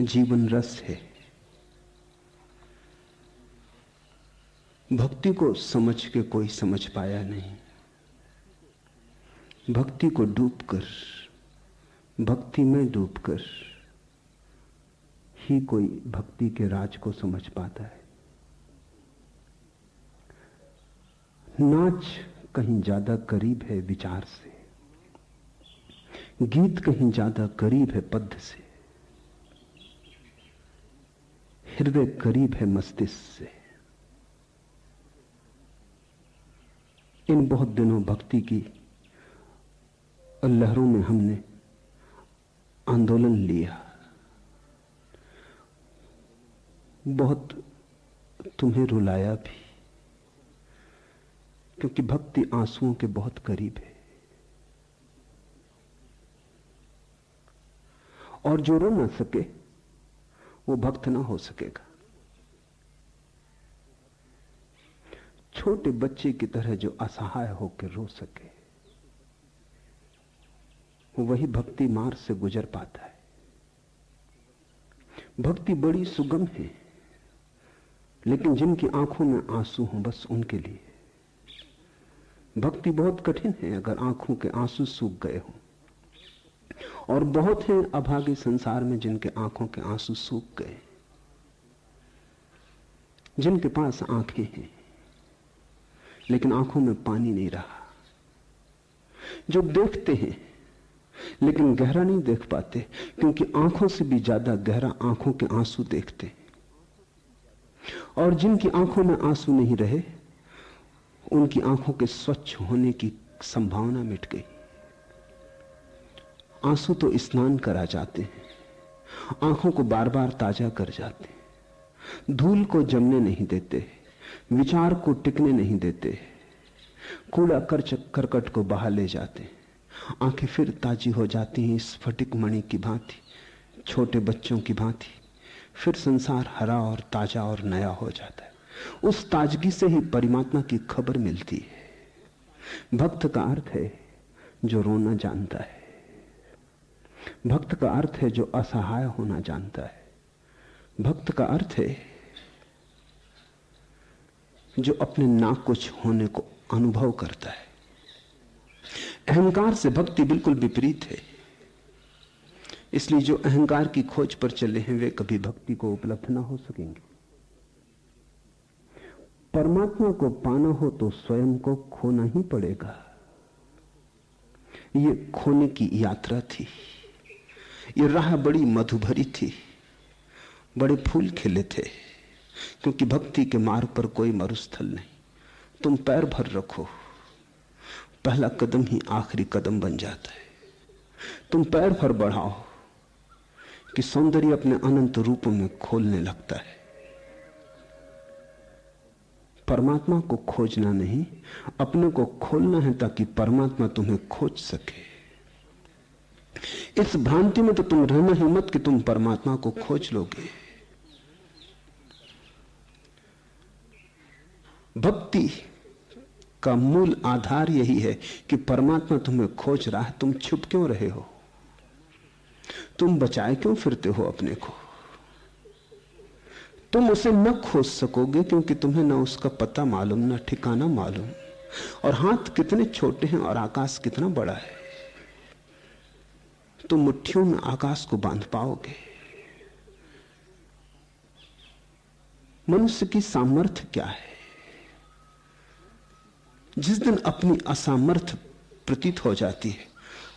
जीवन रस है। भक्ति को समझ के कोई समझ पाया नहीं। भक्ति को डूबकर, भक्ति में डूबकर ही कोई भक्ति के राज को समझ पाता है। नाच कहीं ज्यादा करीब है विचार से, गीत कहीं ज्यादा करीब है पद्य से, हृदय करीब है मस्तिष्क से। इन बहुत दिनों भक्ति की लहरों में हमने आंदोलन लिया। बहुत तुम्हें रुलाया भी, क्योंकि भक्ति आंसुओं के बहुत करीब है। और जो रो ना सके वो भक्त ना हो सकेगा। छोटे बच्चे की तरह जो असहाय होकर रो सके वही भक्ति मार्ग से गुजर पाता है। भक्ति बड़ी सुगम है, लेकिन जिनकी आंखों में आंसू हों बस उनके लिए। भक्ति बहुत कठिन है अगर आंखों के आंसू सूख गए हों, और बहुत हैं अभागे संसार में जिनके आंखों के आंसू सूख गए, जिनके पास आंखें हैं लेकिन आंखों में पानी नहीं रहा, जो देखते हैं लेकिन गहरा नहीं देख पाते, क्योंकि आंखों से भी ज्यादा गहरा आंखों के आंसू देखते हैं। और जिनकी आंखों में आंसू नहीं रहे उनकी आंखों के स्वच्छ होने की संभावना मिट गई। आंसू तो स्नान करा जाते हैं, आंखों को बार बार ताजा कर जाते हैं, धूल को जमने नहीं देते, विचार को टिकने नहीं देते, कूड़ा करकट को बहा ले जाते। आंखें फिर ताजी हो जाती हैं स्फटिक मणि की भांति, छोटे बच्चों की भांति। फिर संसार हरा और ताजा और नया हो जाता है। उस ताजगी से ही परमात्मा की खबर मिलती है। भक्त का अर्थ है जो रोना जानता है, भक्त का अर्थ है जो असहाय होना जानता है, भक्त का अर्थ है जो अपने ना कुछ होने को अनुभव करता है। अहंकार से भक्ति बिल्कुल विपरीत है। इसलिए जो अहंकार की खोज पर चले हैं वे कभी भक्ति को उपलब्ध ना हो सकेंगे। परमात्मा को पाना हो तो स्वयं को खोना ही पड़ेगा। ये खोने की यात्रा थी। ये राह बड़ी मधुभरी थी, बड़े फूल खिले थे, क्योंकि भक्ति के मार्ग पर कोई मरुस्थल नहीं। तुम पैर भर रखो, पहला कदम ही आखिरी कदम बन जाता है। तुम पैर भर बढ़ाओ कि सौंदर्य अपने अनंत रूपों में खोलने लगता है। परमात्मा को खोजना नहीं, अपने को खोलना है ताकि परमात्मा तुम्हें खोज सके। इस भ्रांति में तो तुम रहना ही मत कि तुम परमात्मा को खोज लोगे। भक्ति का मूल आधार यही है कि परमात्मा तुम्हें खोज रहा है। तुम छुप क्यों रहे हो? तुम बचाए क्यों फिरते हो अपने को? तुम उसे न खोज सकोगे क्योंकि तुम्हें न उसका पता मालूम, न ठिकाना मालूम, और हाथ कितने छोटे हैं और आकाश कितना बड़ा है। तुम मुट्ठियों में आकाश को बांध पाओगे? मनुष्य की सामर्थ्य क्या है? जिस दिन अपनी असामर्थ्य प्रतीत हो जाती है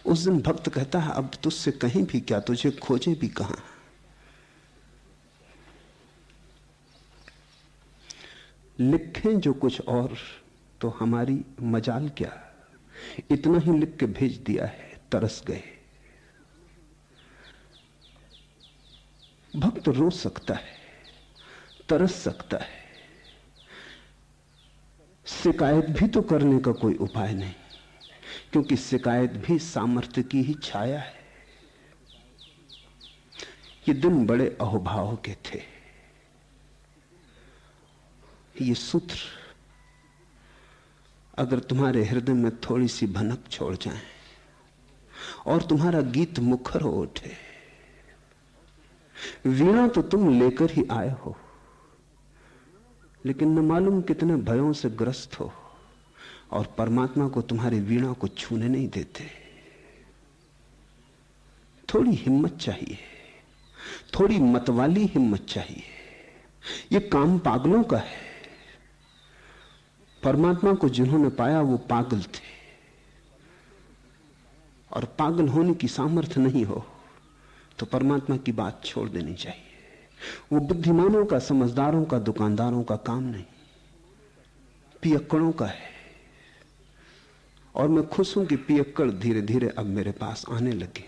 उस दिन भक्त कहता है अब तुझसे कहीं भी क्या, तुझे खोजे भी कहां। लिखें जो कुछ और तो हमारी मजाल क्या, इतना ही लिख के भेज दिया है, तरस गए। भक्त रो सकता है, तरस सकता है, शिकायत भी तो करने का कोई उपाय नहीं, क्योंकि शिकायत भी सामर्थ्य की ही छाया है। ये दिन बड़े अहोभाव के थे। ये सूत्र अगर तुम्हारे हृदय में थोड़ी सी भनक छोड़ जाए और तुम्हारा गीत मुखर हो उठे, वीणा तो तुम लेकर ही आए हो, लेकिन न मालूम कितने भयों से ग्रस्त हो और परमात्मा को तुम्हारी वीणा को छूने नहीं देते। थोड़ी हिम्मत चाहिए, थोड़ी मतवाली हिम्मत चाहिए। ये काम पागलों का है। परमात्मा को जिन्होंने पाया वो पागल थे, और पागल होने की सामर्थ्य नहीं हो तो परमात्मा की बात छोड़ देनी चाहिए। वो बुद्धिमानों का, समझदारों का, दुकानदारों का काम नहीं, पियक्कड़ों का है। और मैं खुश हूं कि पियक्कड़ धीरे धीरे अब मेरे पास आने लगे।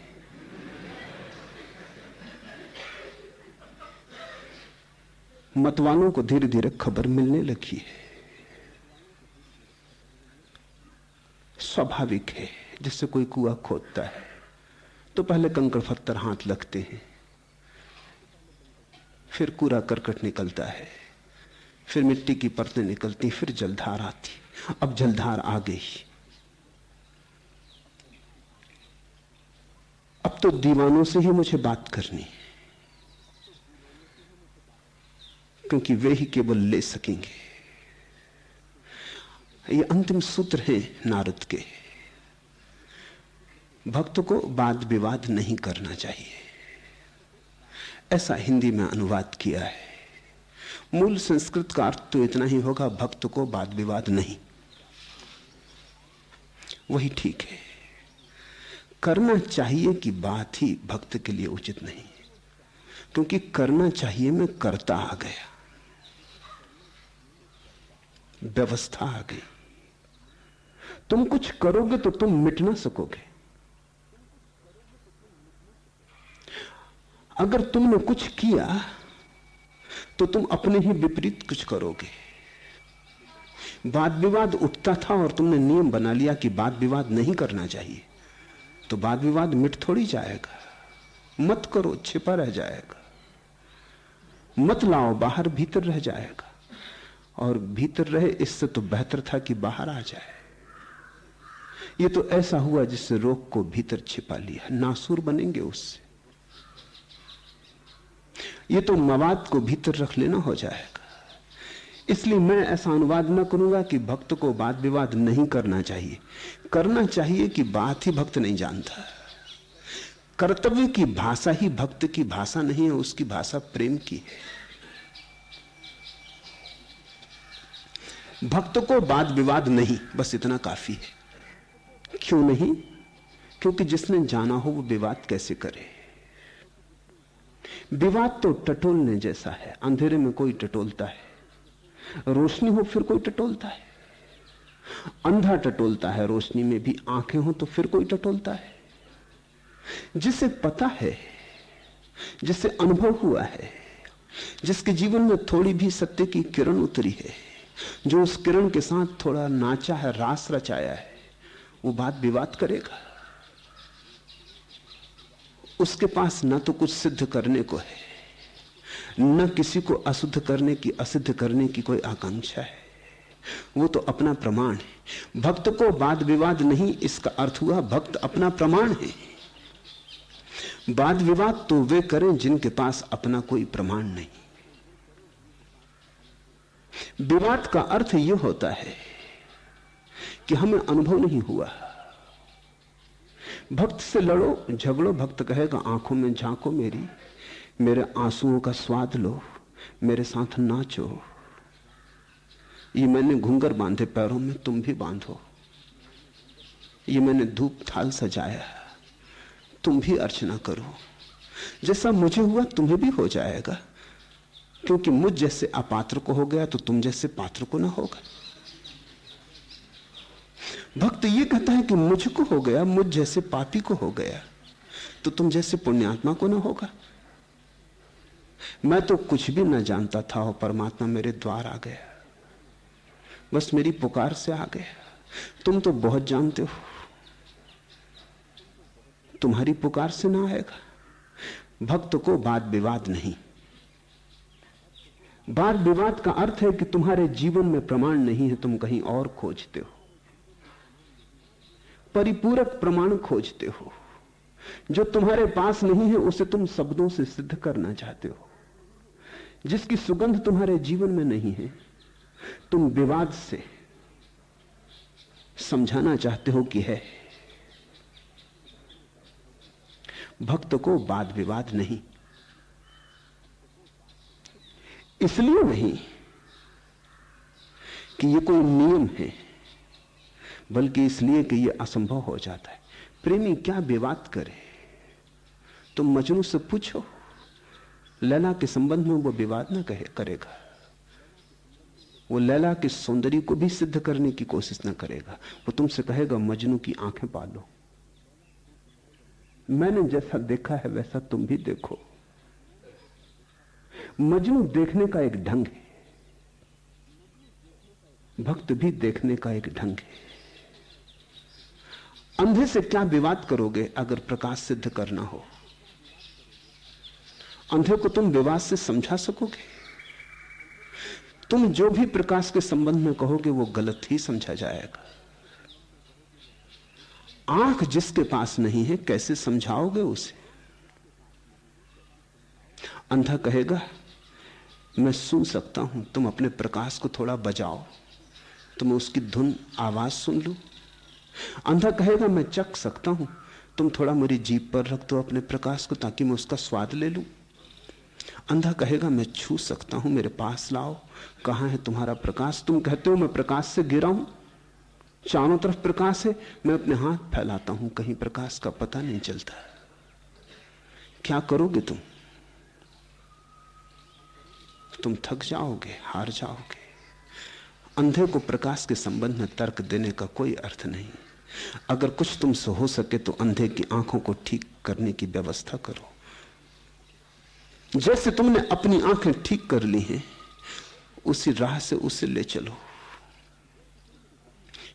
मतवालों को धीरे धीरे खबर मिलने लगी है। स्वाभाविक है, जिससे कोई कुआं खोदता है तो पहले कंकड़ पत्थर हाथ लगते हैं, फिर कूड़ा करकट निकलता है, फिर मिट्टी की परतें निकलती, फिर जलधार आती। अब जलधार आ गई। अब तो दीवानों से ही मुझे बात करनी, क्योंकि वे ही केवल ले सकेंगे। ये अंतिम सूत्र है नारद के। भक्त को वाद विवाद नहीं करना चाहिए, ऐसा हिंदी में अनुवाद किया है। मूल संस्कृत का अर्थ तो इतना ही होगा, भक्त को वाद विवाद नहीं। वही ठीक है। करना चाहिए कि बात ही भक्त के लिए उचित नहीं, क्योंकि करना चाहिए में करता आ गया, व्यवस्था आ गई। तुम कुछ करोगे तो तुम मिट ना सकोगे। अगर तुमने कुछ किया तो तुम अपने ही विपरीत कुछ करोगे। वाद विवाद उठता था और तुमने नियम बना लिया कि वाद विवाद नहीं करना चाहिए, तो वाद विवाद मिट थोड़ी जाएगा। मत करो, छिपा रह जाएगा। मत लाओ, बाहर भीतर रह जाएगा। और भीतर रहे इससे तो बेहतर था कि बाहर आ जाए। ये तो ऐसा हुआ जिससे रोग को भीतर छिपा लिया, नासूर बनेंगे उससे। ये तो मवाद को भीतर रख लेना हो जाएगा। इसलिए मैं ऐसा अनुवाद न करूंगा कि भक्त को वाद विवाद नहीं करना चाहिए। करना चाहिए कि बात ही भक्त नहीं जानता। कर्तव्य की भाषा ही भक्त की भाषा नहीं है, उसकी भाषा प्रेम की है। भक्त को वाद विवाद नहीं, बस इतना काफी है। क्यों नहीं? क्योंकि जिसने जाना हो वो विवाद कैसे करे। विवाद तो टटोलने जैसा है। अंधेरे में कोई टटोलता है, रोशनी हो फिर कोई टटोलता है। अंधा टटोलता है, रोशनी में भी आंखें हो तो फिर कोई टटोलता है। जिसे पता है, जिसे अनुभव हुआ है, जिसके जीवन में थोड़ी भी सत्य की किरण उतरी है, जो उस किरण के साथ थोड़ा नाचा है, रास रचाया है, वो बात विवाद करेगा। उसके पास न तो कुछ सिद्ध करने को है, न किसी को अशुद्ध करने की, असिद्ध करने की कोई आकांक्षा है। वो तो अपना प्रमाण है। भक्त को वाद विवाद नहीं, इसका अर्थ हुआ भक्त अपना प्रमाण है। वाद विवाद तो वे करें जिनके पास अपना कोई प्रमाण नहीं। विवाद का अर्थ यह होता है कि हमें अनुभव नहीं हुआ। भक्त से लड़ो, झगड़ो, भक्त कहेगा आंखों में झांको मेरी, मेरे आंसुओं का स्वाद लो, मेरे साथ नाचो। ये मैंने घुंघर बांधे पैरों में, तुम भी बांधो। ये मैंने धूप थाल सजाया, तुम भी अर्चना करो। जैसा मुझे हुआ तुम्हें भी हो जाएगा, क्योंकि मुझ जैसे अपात्र को हो गया तो तुम जैसे पात्र को ना होगा। भक्त ये कहता है कि मुझको हो गया, मुझ जैसे पापी को हो गया तो तुम जैसे पुण्यात्मा को ना होगा। मैं तो कुछ भी ना जानता था और परमात्मा मेरे द्वार आ गया, बस मेरी पुकार से आ गया। तुम तो बहुत जानते हो, तुम्हारी पुकार से ना आएगा। भक्त को वाद विवाद नहीं। वाद विवाद का अर्थ है कि तुम्हारे जीवन में प्रमाण नहीं है, तुम कहीं और खोजते हो, परिपूरक प्रमाण खोजते हो। जो तुम्हारे पास नहीं है उसे तुम शब्दों से सिद्ध करना चाहते हो। जिसकी सुगंध तुम्हारे जीवन में नहीं है तुम विवाद से समझाना चाहते हो कि है। भक्त को वाद विवाद नहीं, इसलिए नहीं कि ये कोई नियम है, बल्कि इसलिए कि ये असंभव हो जाता है। प्रेमी क्या विवाद करे? तुम मजनू से पूछो, लैला के संबंध में वो विवाद ना करेगा। वो लैला के सौंदर्य को भी सिद्ध करने की कोशिश ना करेगा। वो तुमसे कहेगा मजनू की आंखें पालो, मैंने जैसा देखा है वैसा तुम भी देखो। मजनू देखने का एक ढंग है, भक्त भी देखने का एक ढंग है। अंधे से क्या विवाद करोगे अगर प्रकाश सिद्ध करना हो? अंधे को तुम विवाद से समझा सकोगे? तुम जो भी प्रकाश के संबंध में कहोगे वो गलत ही समझा जाएगा। आंख जिसके पास नहीं है कैसे समझाओगे उसे? अंधा कहेगा मैं सुन सकता हूं, तुम अपने प्रकाश को थोड़ा बजाओ तो मैं उसकी धुन आवाज सुन लूं। अंधा कहेगा मैं चख सकता हूं, तुम थोड़ा मेरी जीभ पर रख दो अपने प्रकाश को ताकि मैं उसका स्वाद ले लूं। अंधा कहेगा मैं छू सकता हूं, मेरे पास लाओ, कहां है तुम्हारा प्रकाश? तुम कहते हो मैं प्रकाश से गिरा हूं, चारों तरफ प्रकाश है, मैं अपने हाथ फैलाता हूं, कहीं प्रकाश का पता नहीं चलता। क्या करोगे तुम थक जाओगे, हार जाओगे। अंधे को प्रकाश के संबंध में तर्क देने का कोई अर्थ नहीं। अगर कुछ तुमसे हो सके तो अंधे की आंखों को ठीक करने की व्यवस्था करो। जैसे तुमने अपनी आंखें ठीक कर ली हैं उसी राह से उसे ले चलो।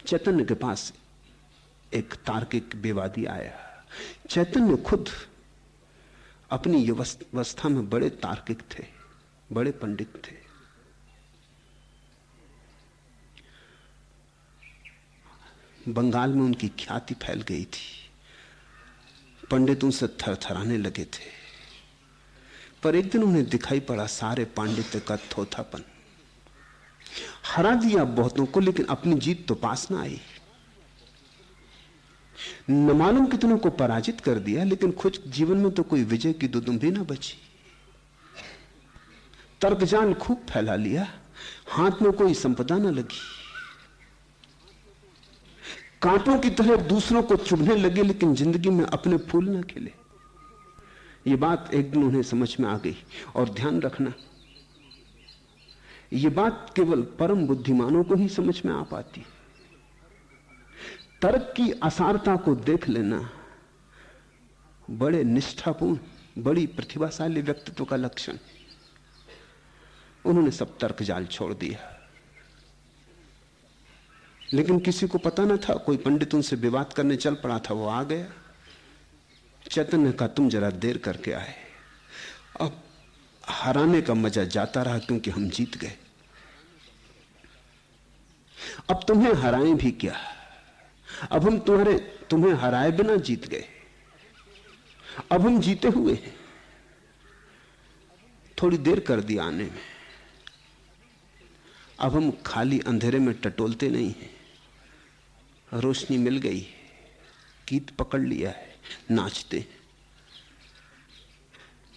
चैतन्य के पास एक तार्किक विवादी आया। चैतन्य खुद अपनी युवावस्था में बड़े तार्किक थे, बड़े पंडित थे। बंगाल में उनकी ख्याति फैल गई थी, पंडित उनसे थरथराने लगे थे। पर एक दिन उन्हें दिखाई पड़ा सारे पांडित्य का थोथापन। हरा दिया बहुतों को लेकिन अपनी जीत तो पास ना आई। न मालूम कितनों को पराजित कर दिया लेकिन खुद जीवन में तो कोई विजय की दुदुम भी ना बची। तर्कजाल खूब फैला लिया, हाथ में कोई संपदा न लगी। कांटों की तरह दूसरों को चुभने लगे लेकिन जिंदगी में अपने फूल न खिले। ये बात एक दिन उन्हें समझ में आ गई। और ध्यान रखना, ये बात केवल परम बुद्धिमानों को ही समझ में आ पाती। तर्क की असारता को देख लेना बड़े निष्ठापूर्ण, बड़ी प्रतिभाशाली व्यक्तित्व का लक्षण। उन्होंने सब तर्क जाल छोड़ दिया, लेकिन किसी को पता न था। कोई पंडित उनसे विवाद करने चल पड़ा था, वो आ गया। चैतन्य का तुम जरा देर करके आए। अब हराने का मजा जाता रहा क्योंकि हम जीत गए। अब तुम्हें हराएं भी क्या, अब हम तुम्हें हराए बिना जीत गए। अब हम जीते हुए हैं। थोड़ी देर कर दी आने में। अब हम खाली अंधेरे में टटोलते नहीं हैं, रोशनी मिल गई, गीत पकड़ लिया है, नाचते।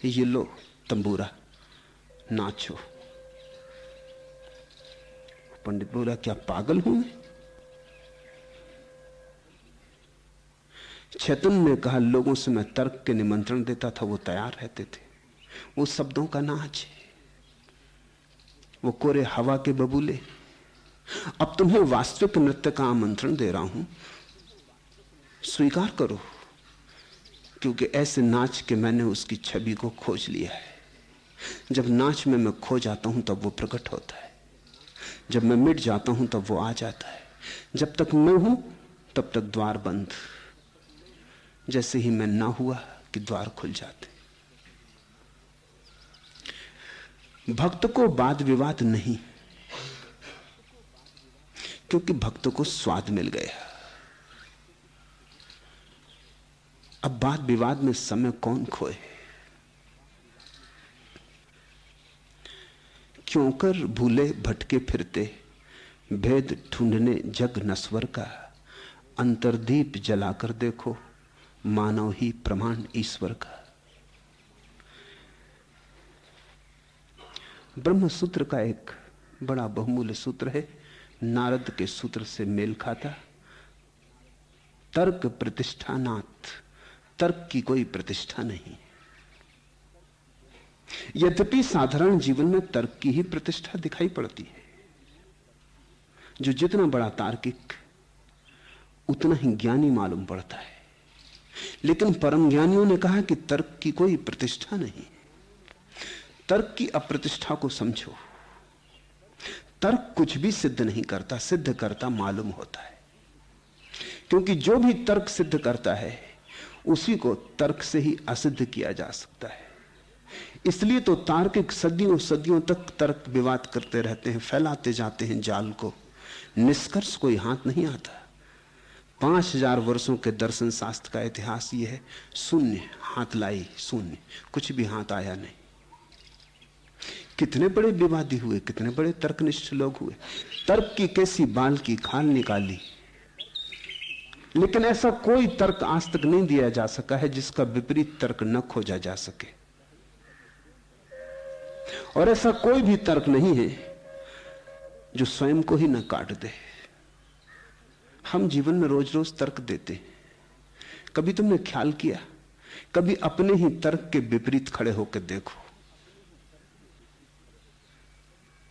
ये लो तंबूरा, नाचो। पंडित बोला क्या पागल हूं मैं? चैतन्य ने कहा लोगों से मैं तर्क के निमंत्रण देता था, वो तैयार रहते थे। वो शब्दों का नाच है, वो कोरे हवा के बबूले। अब तुम्हें वास्तविक नृत्य का आमंत्रण दे रहा हूं, स्वीकार करो, क्योंकि ऐसे नाच के मैंने उसकी छवि को खोज लिया है। जब नाच में मैं खो जाता हूं तब वो प्रकट होता है, जब मैं मिट जाता हूं तब वो आ जाता है। जब तक मैं हूं तब तक द्वार बंद, जैसे ही मैं ना हुआ कि द्वार खुल जाते। भक्त को वाद विवाद नहीं, क्योंकि भक्त को स्वाद मिल गया। अब वाद विवाद में समय कौन खोए। क्यों कर भूले भटके फिरते, भेद ढूंढने जग नस्वर का। अंतर्दीप जलाकर देखो, मानव ही प्रमाण ईश्वर का। ब्रह्म सूत्र का एक बड़ा बहुमूल्य सूत्र है, नारद के सूत्र से मेल खाता। तर्क प्रतिष्ठानाथ, तर्क की कोई प्रतिष्ठा नहीं। यद्यपि साधारण जीवन में तर्क की ही प्रतिष्ठा दिखाई पड़ती है। जो जितना बड़ा तार्किक उतना ही ज्ञानी मालूम पड़ता है। लेकिन परम ज्ञानियों ने कहा कि तर्क की कोई प्रतिष्ठा नहीं। तर्क की अप्रतिष्ठा को समझो। तर्क कुछ भी सिद्ध नहीं करता, सिद्ध करता मालूम होता है। क्योंकि जो भी तर्क सिद्ध करता है उसी को तर्क से ही असिद्ध किया जा सकता है। इसलिए तो तार्किक सदियों सदियों तक तर्क विवाद करते रहते हैं, फैलाते जाते हैं जाल को। निष्कर्ष कोई हाथ नहीं आता। 5000 वर्षों के दर्शन शास्त्र का इतिहास यह है, शून्य हाथ लाई, शून्य, कुछ भी हाथ आया नहीं। कितने बड़े विवादी हुए, कितने बड़े तर्कनिष्ठ लोग हुए, तर्क की कैसी बाल की खाल निकाली। लेकिन ऐसा कोई तर्क आज तक नहीं दिया जा सका है जिसका विपरीत तर्क न खोजा जा सके। और ऐसा कोई भी तर्क नहीं है जो स्वयं को ही न काट दे। हम जीवन में रोज रोज तर्क देते हैं। कभी तुमने ख्याल किया, कभी अपने ही तर्क के विपरीत खड़े होकर देखो,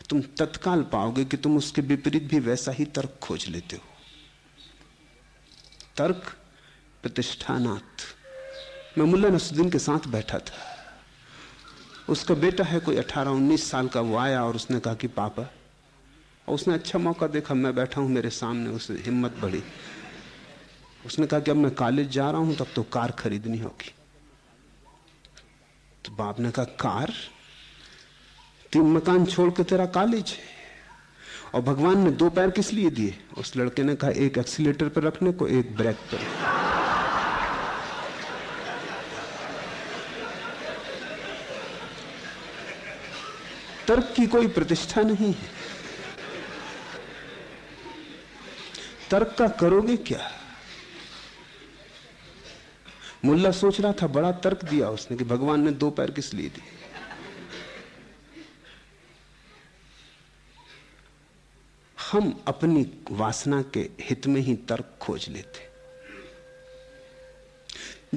तुम तत्काल पाओगे कि तुम उसके विपरीत भी वैसा ही तर्क खोज लेते हो। तर्क प्रतिष्ठानाथ। मैं मुल्ला नसरुद्दीन के साथ बैठा था। उसका बेटा है कोई 18-19 साल का। वो आया और उसने कहा कि पापा, और उसने अच्छा मौका देखा, मैं बैठा हूं मेरे सामने, उसे हिम्मत बढ़ी। उसने कहा कि अब मैं कॉलेज जा रहा हूं, तब तो कार खरीदनी होगी। तो बाप ने कहा कार? 3 मकान छोड़ के तेरा कॉलेज है? और भगवान ने 2 पैर किस लिए दिए? उस लड़के ने कहा एक एक्सीलेटर पर रखने को, एक ब्रेक पर। तर्क की कोई प्रतिष्ठा नहीं है। तर्क का करोगे क्या? मुल्ला सोच रहा था, बड़ा तर्क दिया उसने कि भगवान ने 2 पैर किस लिए दिए। हम अपनी वासना के हित में ही तर्क खोज लेते।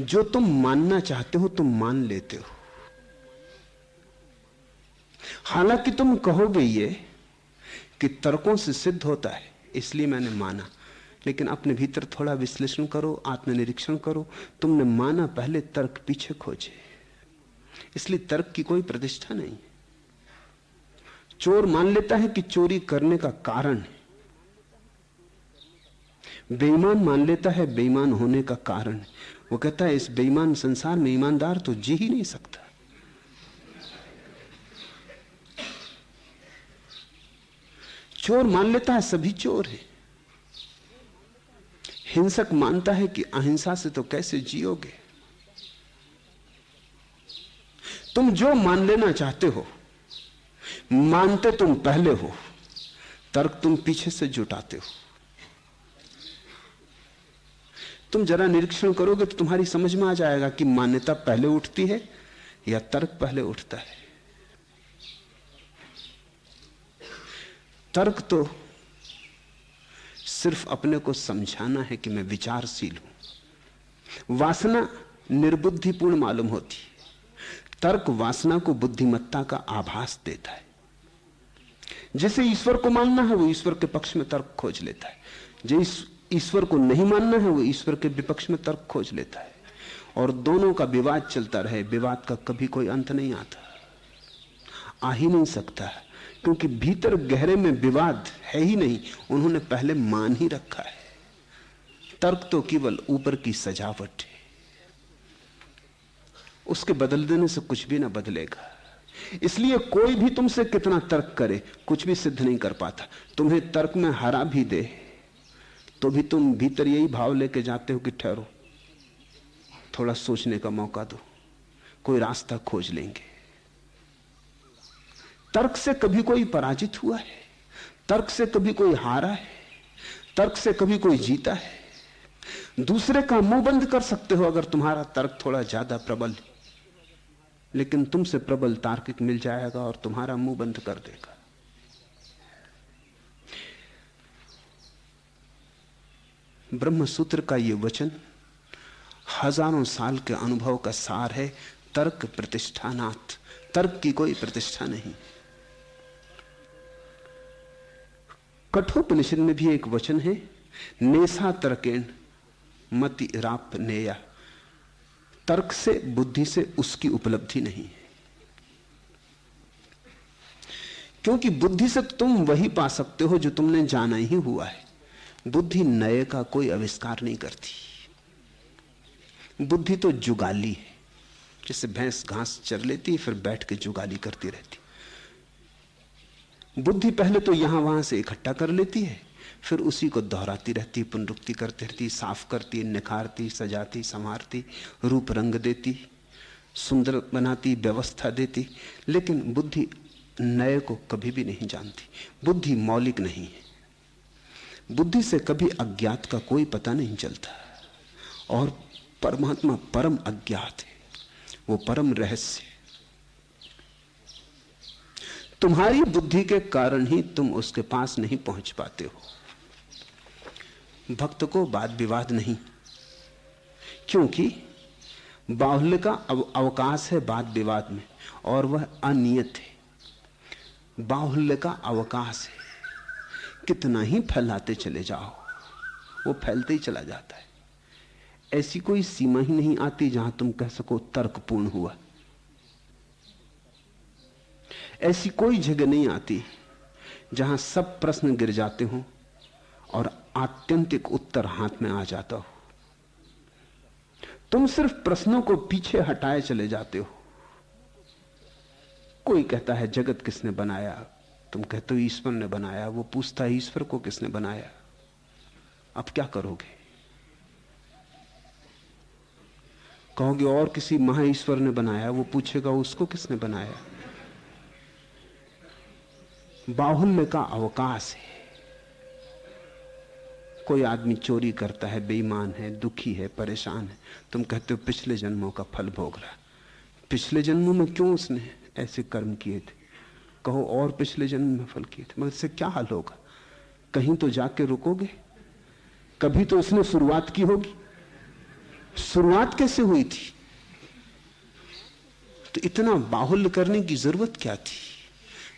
जो तुम मानना चाहते हो तुम मान लेते हो। हालांकि तुम कहोगे ये कि तर्कों से सिद्ध होता है इसलिए मैंने माना, लेकिन अपने भीतर थोड़ा विश्लेषण करो, आत्मनिरीक्षण करो। तुमने माना पहले, तर्क पीछे खोजे। इसलिए तर्क की कोई प्रतिष्ठा नहीं। चोर मान लेता है कि चोरी करने का कारण है। बेईमान मान लेता है बेईमान होने का कारण है। वो कहता है इस बेईमान संसार में ईमानदार तो जी ही नहीं सकता। चोर मान लेता है सभी चोर है। हिंसक मानता है कि अहिंसा से तो कैसे जियोगे। तुम जो मान लेना चाहते हो, मानते तुम पहले हो, तर्क तुम पीछे से जुटाते हो। तुम जरा निरीक्षण करोगे तो तुम्हारी समझ में आ जाएगा कि मान्यता पहले उठती है या तर्क पहले उठता है। तर्क तो सिर्फ अपने को समझाना है कि मैं विचारशील हूं। वासना निर्बुद्धिपूर्ण मालूम होती है। तर्क वासना को बुद्धिमत्ता का आभास देता है। जैसे ईश्वर को मानना है वो ईश्वर के पक्ष में तर्क खोज लेता है, जैसे ईश्वर को नहीं मानना है वो ईश्वर के विपक्ष में तर्क खोज लेता है। और दोनों का विवाद चलता रहे, विवाद का कभी कोई अंत नहीं आता, आ ही नहीं सकता, क्योंकि भीतर गहरे में विवाद है ही नहीं, उन्होंने पहले मान ही रखा है। तर्क तो केवल ऊपर की सजावट है, उसके बदल देने से कुछ भी ना बदलेगा। इसलिए कोई भी तुमसे कितना तर्क करे कुछ भी सिद्ध नहीं कर पाता। तुम्हें तर्क में हरा भी दे तो भी तुम भीतर यही भाव लेके जाते हो कि ठहरो थोड़ा सोचने का मौका दो, कोई रास्ता खोज लेंगे। तर्क से कभी कोई पराजित हुआ है? तर्क से कभी कोई हारा है? तर्क से कभी कोई जीता है? दूसरे का मुंह बंद कर सकते हो अगर तुम्हारा तर्क थोड़ा ज्यादा प्रबल है, लेकिन तुमसे प्रबल तार्किक मिल जाएगा और तुम्हारा मुंह बंद कर देगा। ब्रह्म सूत्र का यह वचन हजारों साल के अनुभव का सार है। तर्क प्रतिष्ठानात्, तर्क की कोई प्रतिष्ठा नहीं। कठोपनिषद में भी एक वचन है, नेसा तर्केण मति राप नेया। तर्क से, बुद्धि से उसकी उपलब्धि नहीं है, क्योंकि बुद्धि से तुम वही पा सकते हो जो तुमने जाना ही हुआ है। बुद्धि नए का कोई आविष्कार नहीं करती। बुद्धि तो जुगाली है, जैसे भैंस घास चर लेती फिर बैठ के जुगाली करती रहती। बुद्धि पहले तो यहां वहां से इकट्ठा कर लेती है, फिर उसी को दोहराती रहती, पुनरुक्ति करती रहती, साफ करती, निखारती, सजाती, संवारती, रूप रंग देती, सुंदर बनाती, व्यवस्था देती। लेकिन बुद्धि नए को कभी भी नहीं जानती। बुद्धि मौलिक नहीं है। बुद्धि से कभी अज्ञात का कोई पता नहीं चलता, और परमात्मा परम अज्ञात है, वो परम रहस्य। तुम्हारी बुद्धि के कारण ही तुम उसके पास नहीं पहुंच पाते हो। भक्त को वाद विवाद नहीं, क्योंकि बाहुल्य का अवकाश है वाद विवाद में, और वह अनियत है। बाहुल्य का अवकाश है, कितना ही फैलाते चले जाओ वो फैलते ही चला जाता है। ऐसी कोई सीमा ही नहीं आती जहां तुम कह सको तर्कपूर्ण हुआ। ऐसी कोई जगह नहीं आती जहां सब प्रश्न गिर जाते हो और आत्यंतिक उत्तर हाथ में आ जाता हो। तुम सिर्फ प्रश्नों को पीछे हटाए चले जाते हो। कोई कहता है जगत किसने बनाया, तुम कहते हो ईश्वर ने बनाया। वो पूछता है ईश्वर को किसने बनाया। अब क्या करोगे? कहोगे और किसी महाईश्वर ने बनाया। वो पूछेगा उसको किसने बनाया। बाहुल्य का अवकाश है। कोई आदमी चोरी करता है, बेईमान है, दुखी है, परेशान है, तुम कहते हो पिछले जन्मों का फल भोग रहा। पिछले जन्मों में क्यों उसने ऐसे कर्म किए थे? कहो और पिछले जन्म में फल किए थे, मगर इससे क्या हाल होगा? कहीं तो जाके रुकोगे। कभी तो उसने शुरुआत की होगी। शुरुआत कैसे हुई थी? तो इतना बाहुल्य करने की जरूरत क्या थी?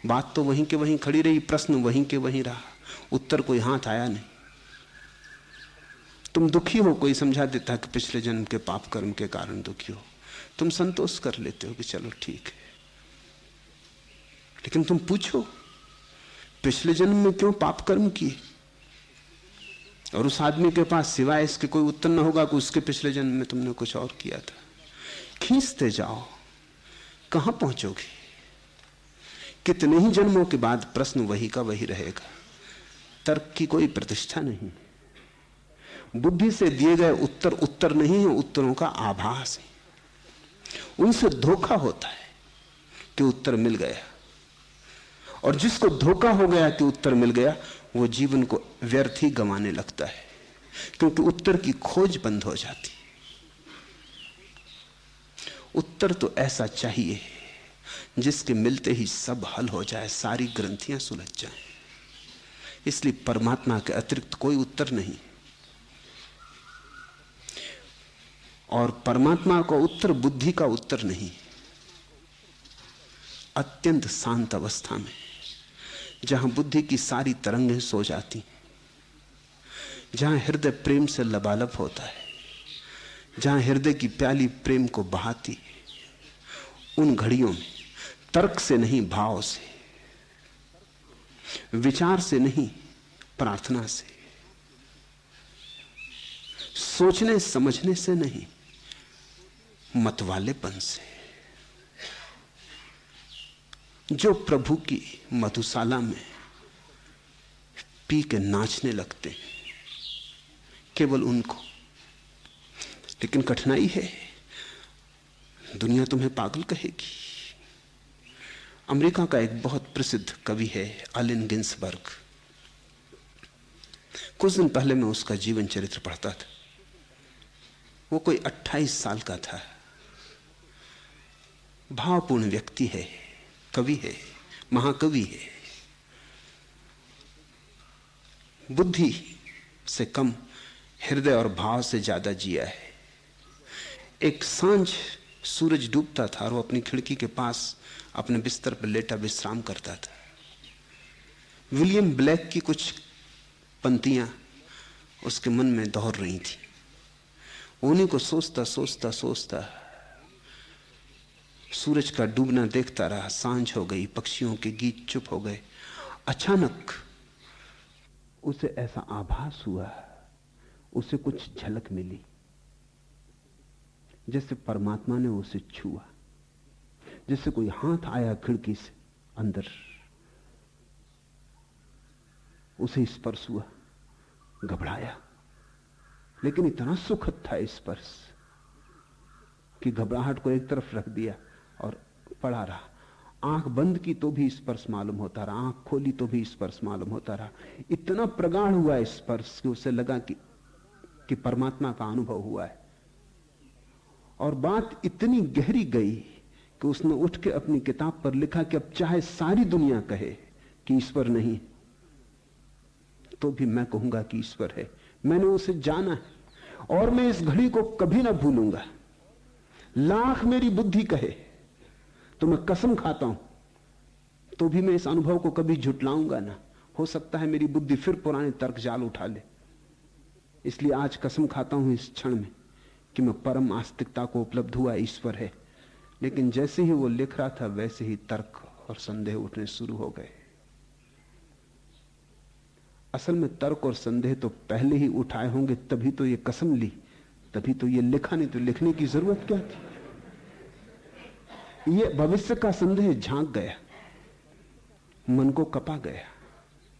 बात तो वहीं के वहीं खड़ी रही, प्रश्न वहीं के वहीं रहा, उत्तर कोई हाथ आया नहीं। तुम दुखी हो, कोई समझा देता है कि पिछले जन्म के पाप कर्म के कारण दुखी हो, तुम संतोष कर लेते हो कि चलो ठीक है। लेकिन तुम पूछो पिछले जन्म में क्यों पाप कर्म किए, और उस आदमी के पास सिवाय इसके कोई उत्तर न होगा कि उसके पिछले जन्म में तुमने कुछ और किया था। खींचते जाओ, कहां पहुंचोगे? कितने ही जन्मों के बाद प्रश्न वही का वही रहेगा। तर्क की कोई प्रतिष्ठा नहीं। बुद्धि से दिए गए उत्तर उत्तर नहीं है, उत्तरों का आभास है। उनसे धोखा होता है कि उत्तर मिल गया, और जिसको धोखा हो गया कि उत्तर मिल गया वो जीवन को व्यर्थ ही गंवाने लगता है, क्योंकि उत्तर की खोज बंद हो जाती। उत्तर तो ऐसा चाहिए जिसके मिलते ही सब हल हो जाए, सारी ग्रंथियां सुलझ जाएं। इसलिए परमात्मा के अतिरिक्त कोई उत्तर नहीं, और परमात्मा का उत्तर बुद्धि का उत्तर नहीं। अत्यंत शांत अवस्था में, जहां बुद्धि की सारी तरंगें सो जाती, जहां हृदय प्रेम से लबालब होता है, जहां हृदय की प्याली प्रेम को बहाती, उन घड़ियों में तर्क से नहीं, भाव से, विचार से नहीं, प्रार्थना से, सोचने समझने से नहीं, मतवालेपन से, जो प्रभु की मधुशाला में पी के नाचने लगते हैं, केवल उनको। लेकिन कठिनाई है, दुनिया तुम्हें पागल कहेगी। अमेरिका का एक बहुत प्रसिद्ध कवि है अलेन गिन्सबर्ग। कुछ दिन पहले मैं उसका जीवन चरित्र पढ़ता था। वो कोई 28 साल का था। भावपूर्ण व्यक्ति है, कवि है, महाकवि है। बुद्धि से कम हृदय और भाव से ज्यादा जिया है। एक सांझ सूरज डूबता था और वो अपनी खिड़की के पास अपने बिस्तर पर लेटा विश्राम करता था। विलियम ब्लैक की कुछ पंक्तियां उसके मन में दौड़ रही थी। उन्हीं को सोचता सोचता सोचता सूरज का डूबना देखता रहा। सांझ हो गई, पक्षियों के गीत चुप हो गए। अचानक उसे ऐसा आभास हुआ, उसे कुछ झलक मिली, जैसे परमात्मा ने उसे छुआ, जैसे कोई हाथ आया खिड़की से अंदर, उसे स्पर्श हुआ। घबराया, लेकिन इतना सुखद था स्पर्श कि घबराहट को एक तरफ रख दिया और पड़ा रहा। आंख बंद की तो भी स्पर्श मालूम होता रहा, आंख खोली तो भी स्पर्श मालूम होता रहा। इतना प्रगाढ़ हुआ स्पर्श कि उसे लगा कि परमात्मा का अनुभव हुआ है। और बात इतनी गहरी गई कि उसने उठ के अपनी किताब पर लिखा कि अब चाहे सारी दुनिया कहे कि ईश्वर नहीं, तो भी मैं कहूंगा कि ईश्वर है। मैंने उसे जाना है और मैं इस घड़ी को कभी ना भूलूंगा। लाख मेरी बुद्धि कहे तो मैं कसम खाता हूं, तो भी मैं इस अनुभव को कभी झुटलाऊंगा ना। हो सकता है मेरी बुद्धि फिर पुराने तर्क जाल उठा ले। इसलिए आज कसम खाता हूं इस क्षण में कि मैं परम आस्तिकता को उपलब्ध हुआ ईश्वर है। लेकिन जैसे ही वो लिख रहा था वैसे ही तर्क और संदेह उठने शुरू हो गए। असल में तर्क और संदेह तो पहले ही उठाए होंगे, तभी तो ये कसम ली, तभी तो ये लिखा, नहीं तो लिखने की जरूरत क्या थी। ये भविष्य का संदेह झांक गया, मन को कपा गया,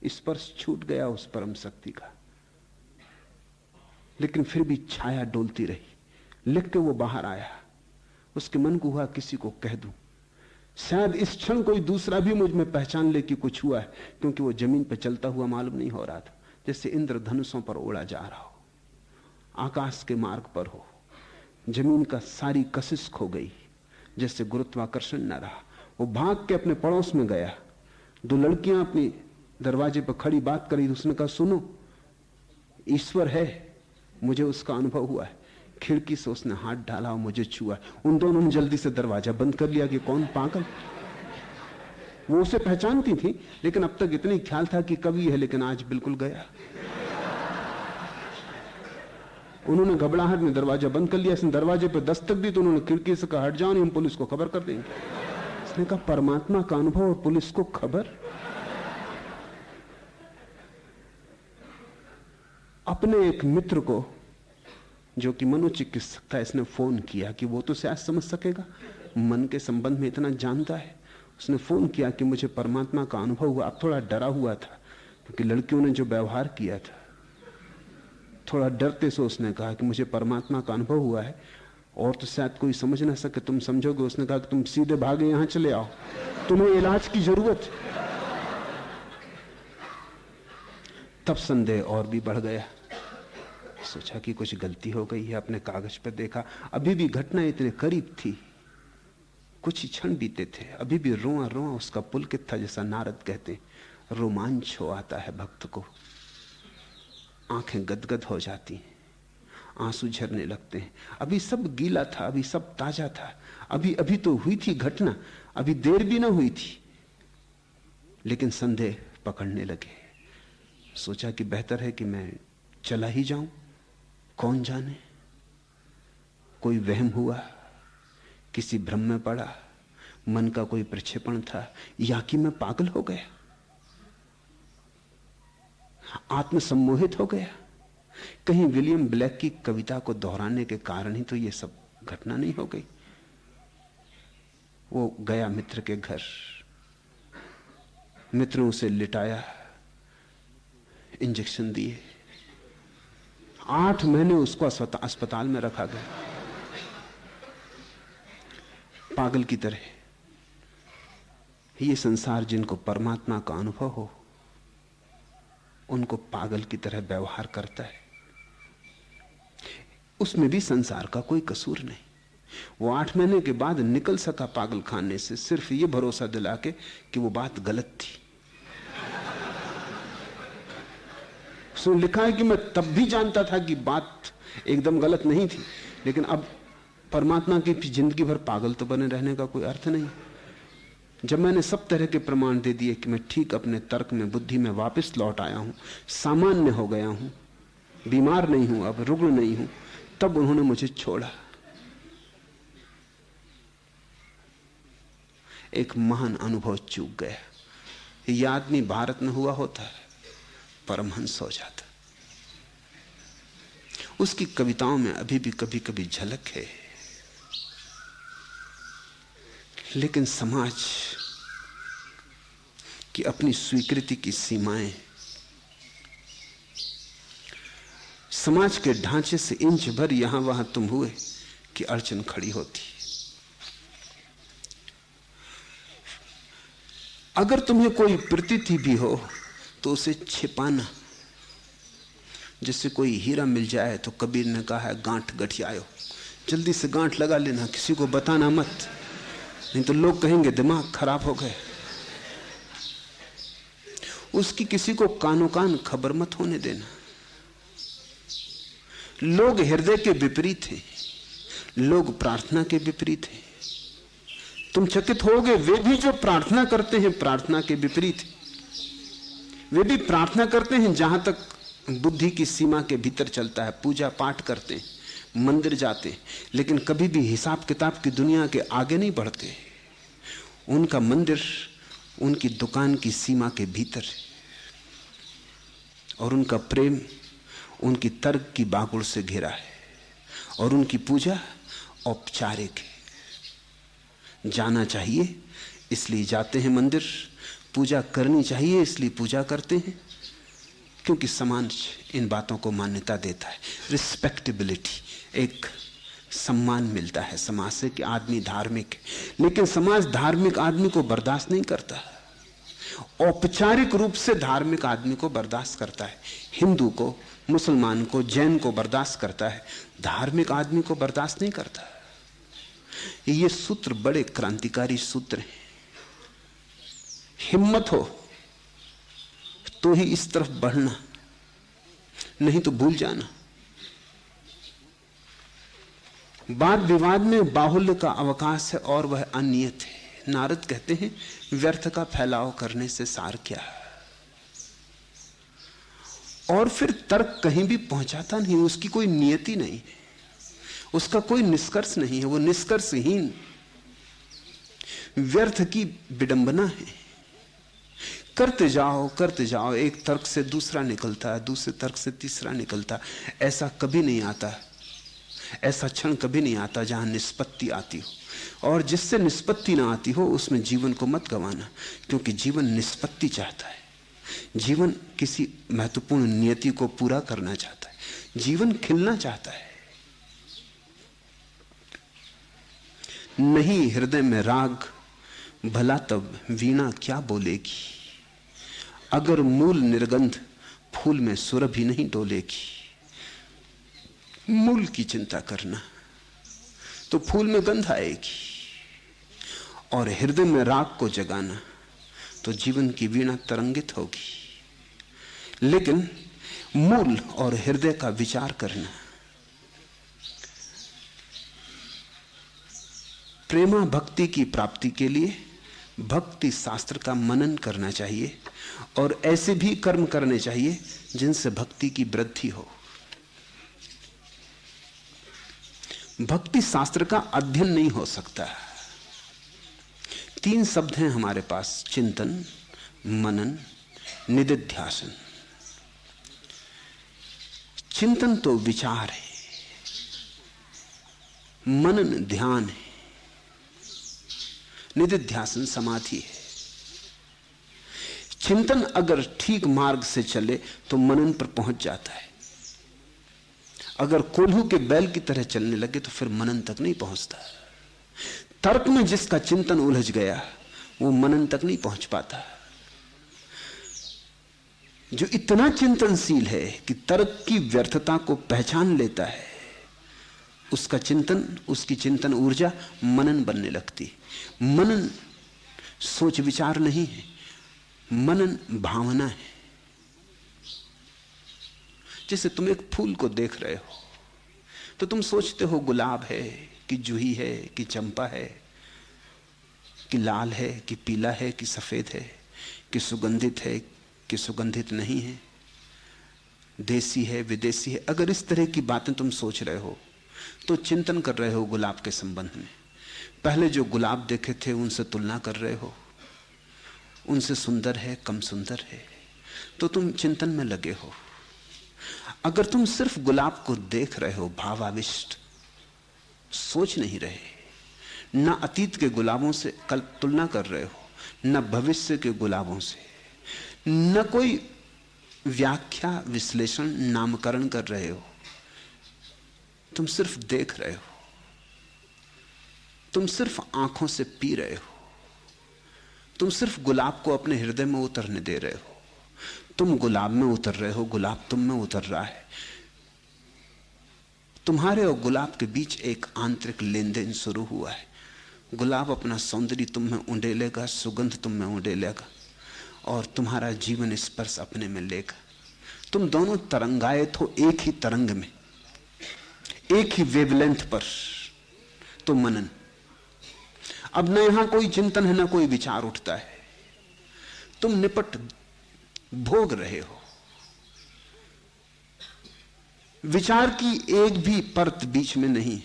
स्पर्श छूट गया उस परम शक्ति का। लेकिन फिर भी छाया डोलती रही। लिख के वो बाहर आया। उसके मन को हुआ किसी को कह दूं, शायद इस क्षण कोई दूसरा भी मुझ में पहचान ले कि कुछ हुआ है, क्योंकि वो जमीन पर चलता हुआ मालूम नहीं हो रहा था, जैसे इंद्रधनुषों पर उड़ा जा रहा हो, आकाश के मार्ग पर हो। जमीन का सारी कशिश खो गई, जैसे गुरुत्वाकर्षण न रहा। वो भाग के अपने पड़ोस में गया। दो लड़कियां अपनी दरवाजे पर खड़ी बात करी। उसने कहा, सुनो, ईश्वर है, मुझे उसका अनुभव हुआ है। खिड़की से उसने हाथ डाला और मुझे छुआ। उन दोनों ने जल्दी से दरवाजा बंद कर लिया कि कौन पागल। वो उसे पहचानती थी, लेकिन अब तक इतनी ख्याल था कि कवि है, लेकिन आज बिल्कुल गया। उन्होंने घबराहट में दरवाजा बंद कर लिया। इसने दरवाजे पर दस्तक दी तो उन्होंने खिड़की से कहा, हट जाओ, नहीं हम पुलिस को खबर कर देंगे। इसने कहा, परमात्मा का अनुभव और पुलिस को खबर। अपने एक मित्र को जो कि मनोचिकित्सक था, इसने फोन किया कि वो तो शायद समझ सकेगा, मन के संबंध में इतना जानता है। उसने फोन किया कि मुझे परमात्मा का अनुभव हुआ। अब थोड़ा डरा हुआ था क्योंकि लड़कियों ने जो व्यवहार किया था, थोड़ा डरते से उसने कहा कि मुझे परमात्मा का अनुभव हुआ है और तो शायद कोई समझ ना सके, तुम समझोगे। उसने कहा कि तुम सीधे भागे यहां चले आओ, तुम्हें इलाज की जरूरत। तब संदेह और भी बढ़ गया। सोचा कि कुछ गलती हो गई है। अपने कागज पर देखा, अभी भी घटना इतने करीब थी, कुछ ही क्षण बीते थे। अभी भी रोआ रोआ उसका पुलकित था, जैसा नारद कहते, रोमांच हो आता है भक्त को, आंखें गदगद हो जाती हैं, आंसू झरने लगते हैं। अभी सब गीला था, अभी सब ताजा था, अभी अभी तो हुई थी घटना, अभी देर भी ना हुई थी। लेकिन संदेह पकड़ने लगे। सोचा कि बेहतर है कि मैं चला ही जाऊं, कौन जाने कोई वहम हुआ, किसी भ्रम में पड़ा, मन का कोई प्रक्षेपण था, या कि मैं पागल हो गया, आत्मसम्मोहित हो गया। कहीं विलियम ब्लैक की कविता को दोहराने के कारण ही तो ये सब घटना नहीं हो गई। वो गया मित्र के घर, मित्र उसे लिटाया, इंजेक्शन दिए। 8 महीने उसको अस्पताल में रखा गया। पागल की तरह। ये संसार जिनको परमात्मा का अनुभव हो उनको पागल की तरह व्यवहार करता है। उसमें भी संसार का कोई कसूर नहीं। वो 8 महीने के बाद निकल सका पागल खाने से सिर्फ ये भरोसा दिला के कि वो बात गलत थी। उसने लिखा है कि मैं तब भी जानता था कि बात एकदम गलत नहीं थी, लेकिन अब परमात्मा की जिंदगी भर पागल तो बने रहने का कोई अर्थ नहीं। जब मैंने सब तरह के प्रमाण दे दिए कि मैं ठीक अपने तर्क में, बुद्धि में वापस लौट आया हूं, सामान्य हो गया हूं, बीमार नहीं हूं, अब रुग्ण नहीं हूं, तब उन्होंने मुझे छोड़ा। एक महान अनुभव चूक गया। ये आदमी भारत में हुआ होता है परमहंस हो जाता। उसकी कविताओं में अभी भी कभी कभी झलक है, लेकिन समाज की अपनी स्वीकृति की सीमाएं, समाज के ढांचे से इंच भर यहां वहां तुम हुए कि अड़चन खड़ी होती। अगर तुम्हें कोई प्रतीति भी हो तो उसे छिपाना। जैसे कोई हीरा मिल जाए तो कबीर ने कहा है गांठ गठियायो, जल्दी से गांठ लगा लेना, किसी को बताना मत, नहीं तो लोग कहेंगे दिमाग खराब हो गए। उसकी किसी को कानो कान खबर मत होने देना। लोग हृदय के विपरीत हैं, लोग प्रार्थना के विपरीत हैं। तुम चकित होगे, वे भी जो प्रार्थना करते हैं प्रार्थना के विपरीत। वे भी प्रार्थना करते हैं जहां तक बुद्धि की सीमा के भीतर चलता है, पूजा पाठ करते हैं, मंदिर जाते हैं, लेकिन कभी भी हिसाब किताब की दुनिया के आगे नहीं बढ़ते। उनका मंदिर उनकी दुकान की सीमा के भीतर है और उनका प्रेम उनकी तर्क की बागुड़ से घिरा है और उनकी पूजा औपचारिक है। जाना चाहिए इसलिए जाते हैं मंदिर, पूजा करनी चाहिए इसलिए पूजा करते हैं, क्योंकि समाज इन बातों को मान्यता देता है। रिस्पेक्टेबिलिटी, एक सम्मान मिलता है समाज से कि आदमी धार्मिक है। लेकिन समाज धार्मिक आदमी को बर्दाश्त नहीं करता, औपचारिक रूप से धार्मिक आदमी को बर्दाश्त करता है। हिंदू को, मुसलमान को, जैन को बर्दाश्त करता है, धार्मिक आदमी को बर्दाश्त नहीं करता। ये सूत्र बड़े क्रांतिकारी सूत्र हैं। हिम्मत हो तो ही इस तरफ बढ़ना, नहीं तो भूल जाना। वाद विवाद में बाहुल्य का अवकाश है और वह अनियत है। नारद कहते हैं व्यर्थ का फैलाव करने से सार क्या है। और फिर तर्क कहीं भी पहुंचाता नहीं, उसकी कोई नियति नहीं है, उसका कोई निष्कर्ष नहीं है, वो निष्कर्षहीन व्यर्थ की विडंबना है। करते जाओ, एक तर्क से दूसरा निकलता है, दूसरे तर्क से तीसरा निकलता है। ऐसा कभी नहीं आता, ऐसा क्षण कभी नहीं आता जहां निष्पत्ति आती हो। और जिससे निष्पत्ति ना आती हो उसमें जीवन को मत गंवाना, क्योंकि जीवन निष्पत्ति चाहता है। जीवन किसी महत्वपूर्ण नियति को पूरा करना चाहता है, जीवन खिलना चाहता है। नहीं हृदय में राग भला तब वीणा क्या बोलेगी। अगर मूल निर्गंध फूल में सुरभि नहीं डोलेगी। मूल की चिंता करना तो फूल में गंध आएगी, और हृदय में राग को जगाना तो जीवन की वीणा तरंगित होगी। लेकिन मूल और हृदय का विचार करना, प्रेमा भक्ति की प्राप्ति के लिए भक्ति शास्त्र का मनन करना चाहिए और ऐसे भी कर्म करने चाहिए जिनसे भक्ति की वृद्धि हो। भक्ति शास्त्र का अध्ययन नहीं हो सकता। 3 शब्द हैं हमारे पास, चिंतन, मनन, निदिध्यासन। चिंतन तो विचार है, मनन ध्यान है, निदिध्यासन समाधि है। चिंतन अगर ठीक मार्ग से चले तो मनन पर पहुंच जाता है। अगर कोल्हू के बैल की तरह चलने लगे तो फिर मनन तक नहीं पहुंचता। तर्क में जिसका चिंतन उलझ गया वो मनन तक नहीं पहुंच पाता। जो इतना चिंतनशील है कि तर्क की व्यर्थता को पहचान लेता है, उसका चिंतन, उसकी चिंतन ऊर्जा मनन बनने लगती। मनन सोच विचार नहीं है, मनन भावना है। जैसे तुम एक फूल को देख रहे हो तो तुम सोचते हो गुलाब है कि जूही है कि चंपा है कि लाल है कि पीला है कि सफेद है कि सुगंधित है कि सुगंधित नहीं है, देसी है विदेशी है। अगर इस तरह की बातें तुम सोच रहे हो तो चिंतन कर रहे हो गुलाब के संबंध में। पहले जो गुलाब देखे थे उनसे तुलना कर रहे हो, उनसे सुंदर है कम सुंदर है, तो तुम चिंतन में लगे हो। अगर तुम सिर्फ गुलाब को देख रहे हो, भावाविष्ट, सोच नहीं रहे, न अतीत के गुलाबों से कल तुलना कर रहे हो, न भविष्य के गुलाबों से, न कोई व्याख्या विश्लेषण नामकरण कर रहे हो, तुम सिर्फ देख रहे हो, तुम सिर्फ आंखों से पी रहे हो, तुम सिर्फ गुलाब को अपने हृदय में उतरने दे रहे हो। तुम गुलाब में उतर रहे हो, गुलाब तुम में उतर रहा है। तुम्हारे और गुलाब के बीच एक आंतरिक लेन देन शुरू हुआ है। गुलाब अपना सौंदर्य तुम में उंडेलेगा, सुगंध तुम में उंडेलेगा और तुम्हारा जीवन स्पर्श अपने में लेगा। तुम दोनों तरंगायत हो एक ही तरंग में, एक ही वेवलेंथ पर। तो मनन, अब न यहां कोई चिंतन है, न कोई विचार उठता है, तुम निपट भोग रहे हो। विचार की एक भी परत बीच में नहीं,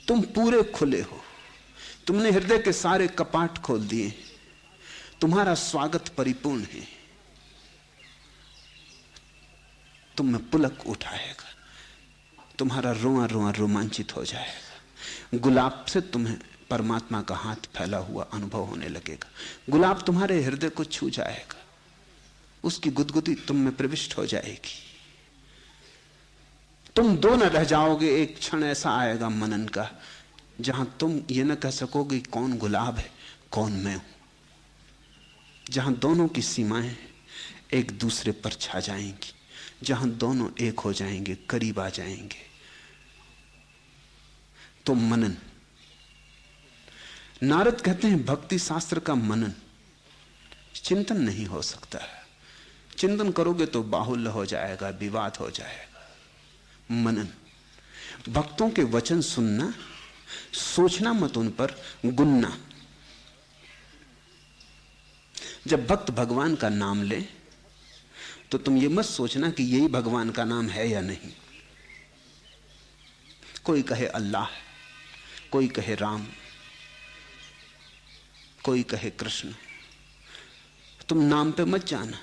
तुम पूरे खुले हो। तुमने हृदय के सारे कपाट खोल दिए, तुम्हारा स्वागत परिपूर्ण है। तुम में पुलक उठाएगा, तुम्हारा रोआ रोआ रोमांचित हो जाएगा। गुलाब से तुम्हें परमात्मा का हाथ फैला हुआ अनुभव होने लगेगा। गुलाब तुम्हारे हृदय को छू जाएगा, उसकी गुदगुदी तुम में प्रविष्ट हो जाएगी। तुम दो न रह जाओगे। एक क्षण ऐसा आएगा मनन का जहां तुम ये न कह सकोगे कौन गुलाब है कौन मैं हूं, जहां दोनों की सीमाएं एक दूसरे पर छा जाएंगी, जहां दोनों एक हो जाएंगे, करीब आ जाएंगे। तो मनन, नारद कहते हैं भक्ति शास्त्र का मनन चिंतन नहीं हो सकता है। चिंतन करोगे तो बाहुल्य हो जाएगा, विवाद हो जाएगा। मनन, भक्तों के वचन सुनना, सोचना मत उन पर, गुनना। जब भक्त भगवान का नाम ले तो तुम ये मत सोचना कि यही भगवान का नाम है या नहीं। कोई कहे अल्लाह, कोई कहे राम, कोई कहे कृष्ण, तुम नाम पे मत जाना।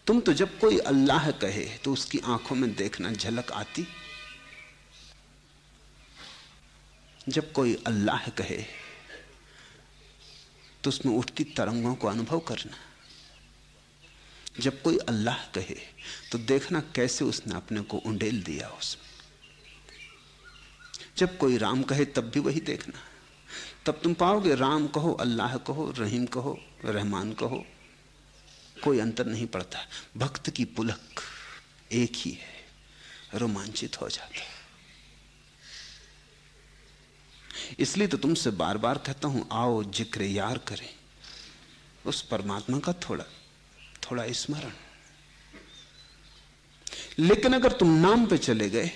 तुम तो जब कोई अल्लाह कहे तो उसकी आंखों में देखना, झलक आती। जब कोई अल्लाह कहे तो उसमें उठती तरंगों को अनुभव करना। जब कोई अल्लाह कहे तो देखना कैसे उसने अपने को उंडेल दिया उसमें। जब कोई राम कहे तब भी वही देखना। तब तुम पाओगे राम कहो, अल्लाह कहो, रहीम कहो, रहमान कहो, कोई अंतर नहीं पड़ता। भक्त की पुलक एक ही है, रोमांचित हो जाता है। इसलिए तो तुमसे बार बार कहता हूं, आओ जिक्र यार करें, उस परमात्मा का थोड़ा थोड़ा स्मरण। लेकिन अगर तुम नाम पे चले गए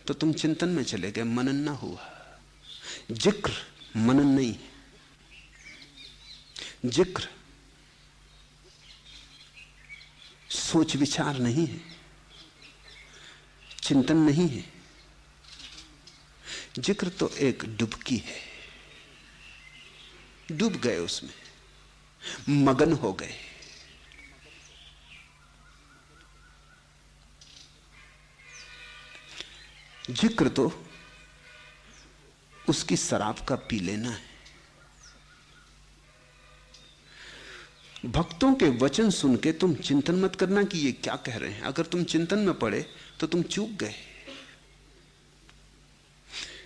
तो तुम चिंतन में चले गए, मनन ना हुआ। जिक्र मनन नहीं, जिक्र सोच विचार नहीं है, चिंतन नहीं है। जिक्र तो एक डुबकी है, डूब गए उसमें, मगन हो गए। जिक्र तो उसकी शराब का पी लेना है। भक्तों के वचन सुन के तुम चिंतन मत करना कि ये क्या कह रहे हैं। अगर तुम चिंतन में पड़े तो तुम चूक गए।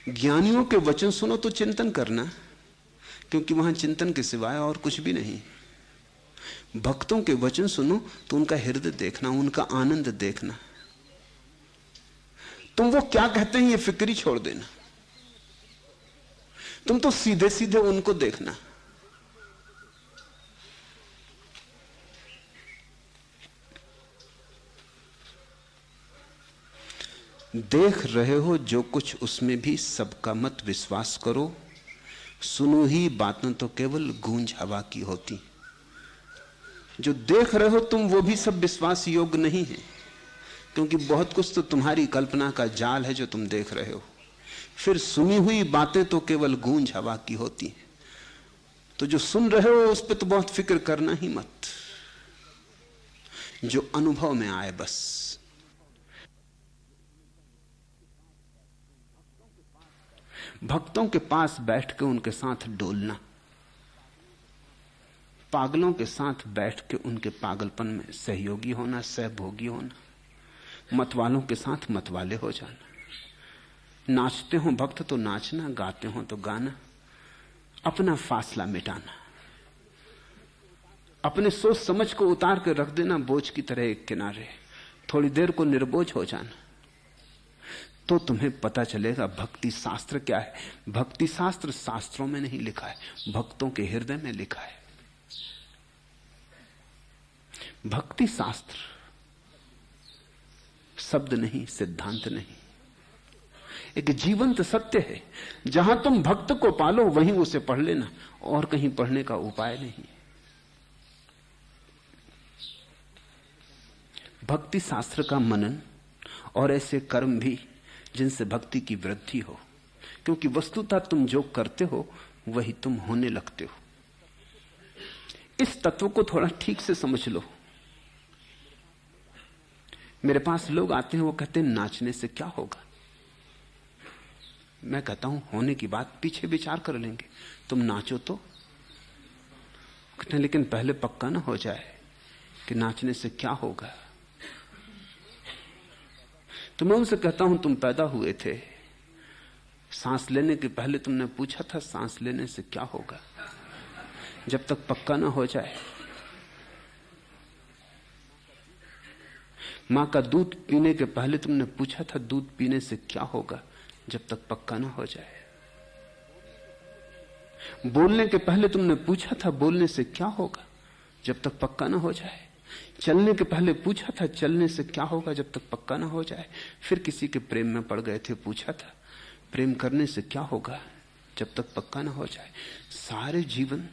ज्ञानियों के वचन सुनो तो चिंतन करना, क्योंकि वहां चिंतन के सिवाय और कुछ भी नहीं। भक्तों के वचन सुनो तो उनका हृदय देखना, उनका आनंद देखना। तुम वो क्या कहते हैं ये फिक्र ही छोड़ देना, तुम तो सीधे सीधे उनको देखना। देख रहे हो जो कुछ उसमें भी सबका मत विश्वास करो, सुनो ही बातें तो केवल गूंज हवा की होती। जो देख रहे हो तुम वो भी सब विश्वास योग्य नहीं है, क्योंकि बहुत कुछ तो तुम्हारी कल्पना का जाल है जो तुम देख रहे हो। फिर सुनी हुई बातें तो केवल गूंज हवा की होती हैं। तो जो सुन रहे हो उस पर तो बहुत फिक्र करना ही मत, जो अनुभव में आए बस। भक्तों के पास बैठ के उनके साथ डोलना, पागलों के साथ बैठ के उनके पागलपन में सहयोगी होना, सहभोगी होना, मतवालों के साथ मतवाले हो जाना। नाचते हो भक्त तो नाचना, गाते हो तो गाना, अपना फासला मिटाना, अपने सोच समझ को उतार कर रख देना बोझ की तरह एक किनारे, थोड़ी देर को निर्बोझ हो जाना। तो तुम्हें पता चलेगा भक्ति शास्त्र क्या है। भक्ति शास्त्र शास्त्रों में नहीं लिखा है, भक्तों के हृदय में लिखा है। भक्ति शास्त्र शब्द नहीं, सिद्धांत नहीं, एक जीवंत सत्य है। जहां तुम भक्त को पालो वहीं उसे पढ़ लेना, और कहीं पढ़ने का उपाय नहीं। भक्ति शास्त्र का मनन और ऐसे कर्म भी जिनसे भक्ति की वृद्धि हो, क्योंकि वस्तुतः तुम जो करते हो वही तुम होने लगते हो। इस तत्व को थोड़ा ठीक से समझ लो। मेरे पास लोग आते हैं, वो कहते हैं नाचने से क्या होगा। मैं कहता हूं होने की बात पीछे विचार कर लेंगे, तुम नाचो तो। कहते हैं लेकिन पहले पक्का ना हो जाए कि नाचने से क्या होगा। तो मैं उनसे कहता हूं तुम पैदा हुए थे, सांस लेने के पहले तुमने पूछा था सांस लेने से क्या होगा। जब तक पक्का ना हो जाए, मां का दूध पीने के पहले तुमने पूछा था दूध पीने से क्या होगा। जब तक पक्का ना हो जाए, बोलने के पहले तुमने पूछा था बोलने से क्या होगा। जब तक पक्का ना हो जाए, चलने के पहले पूछा था चलने से क्या होगा। जब तक पक्का ना हो जाए, फिर किसी के प्रेम में पड़ गए थे, पूछा था प्रेम करने से क्या होगा। जब तक पक्का ना हो जाए, सारे जीवन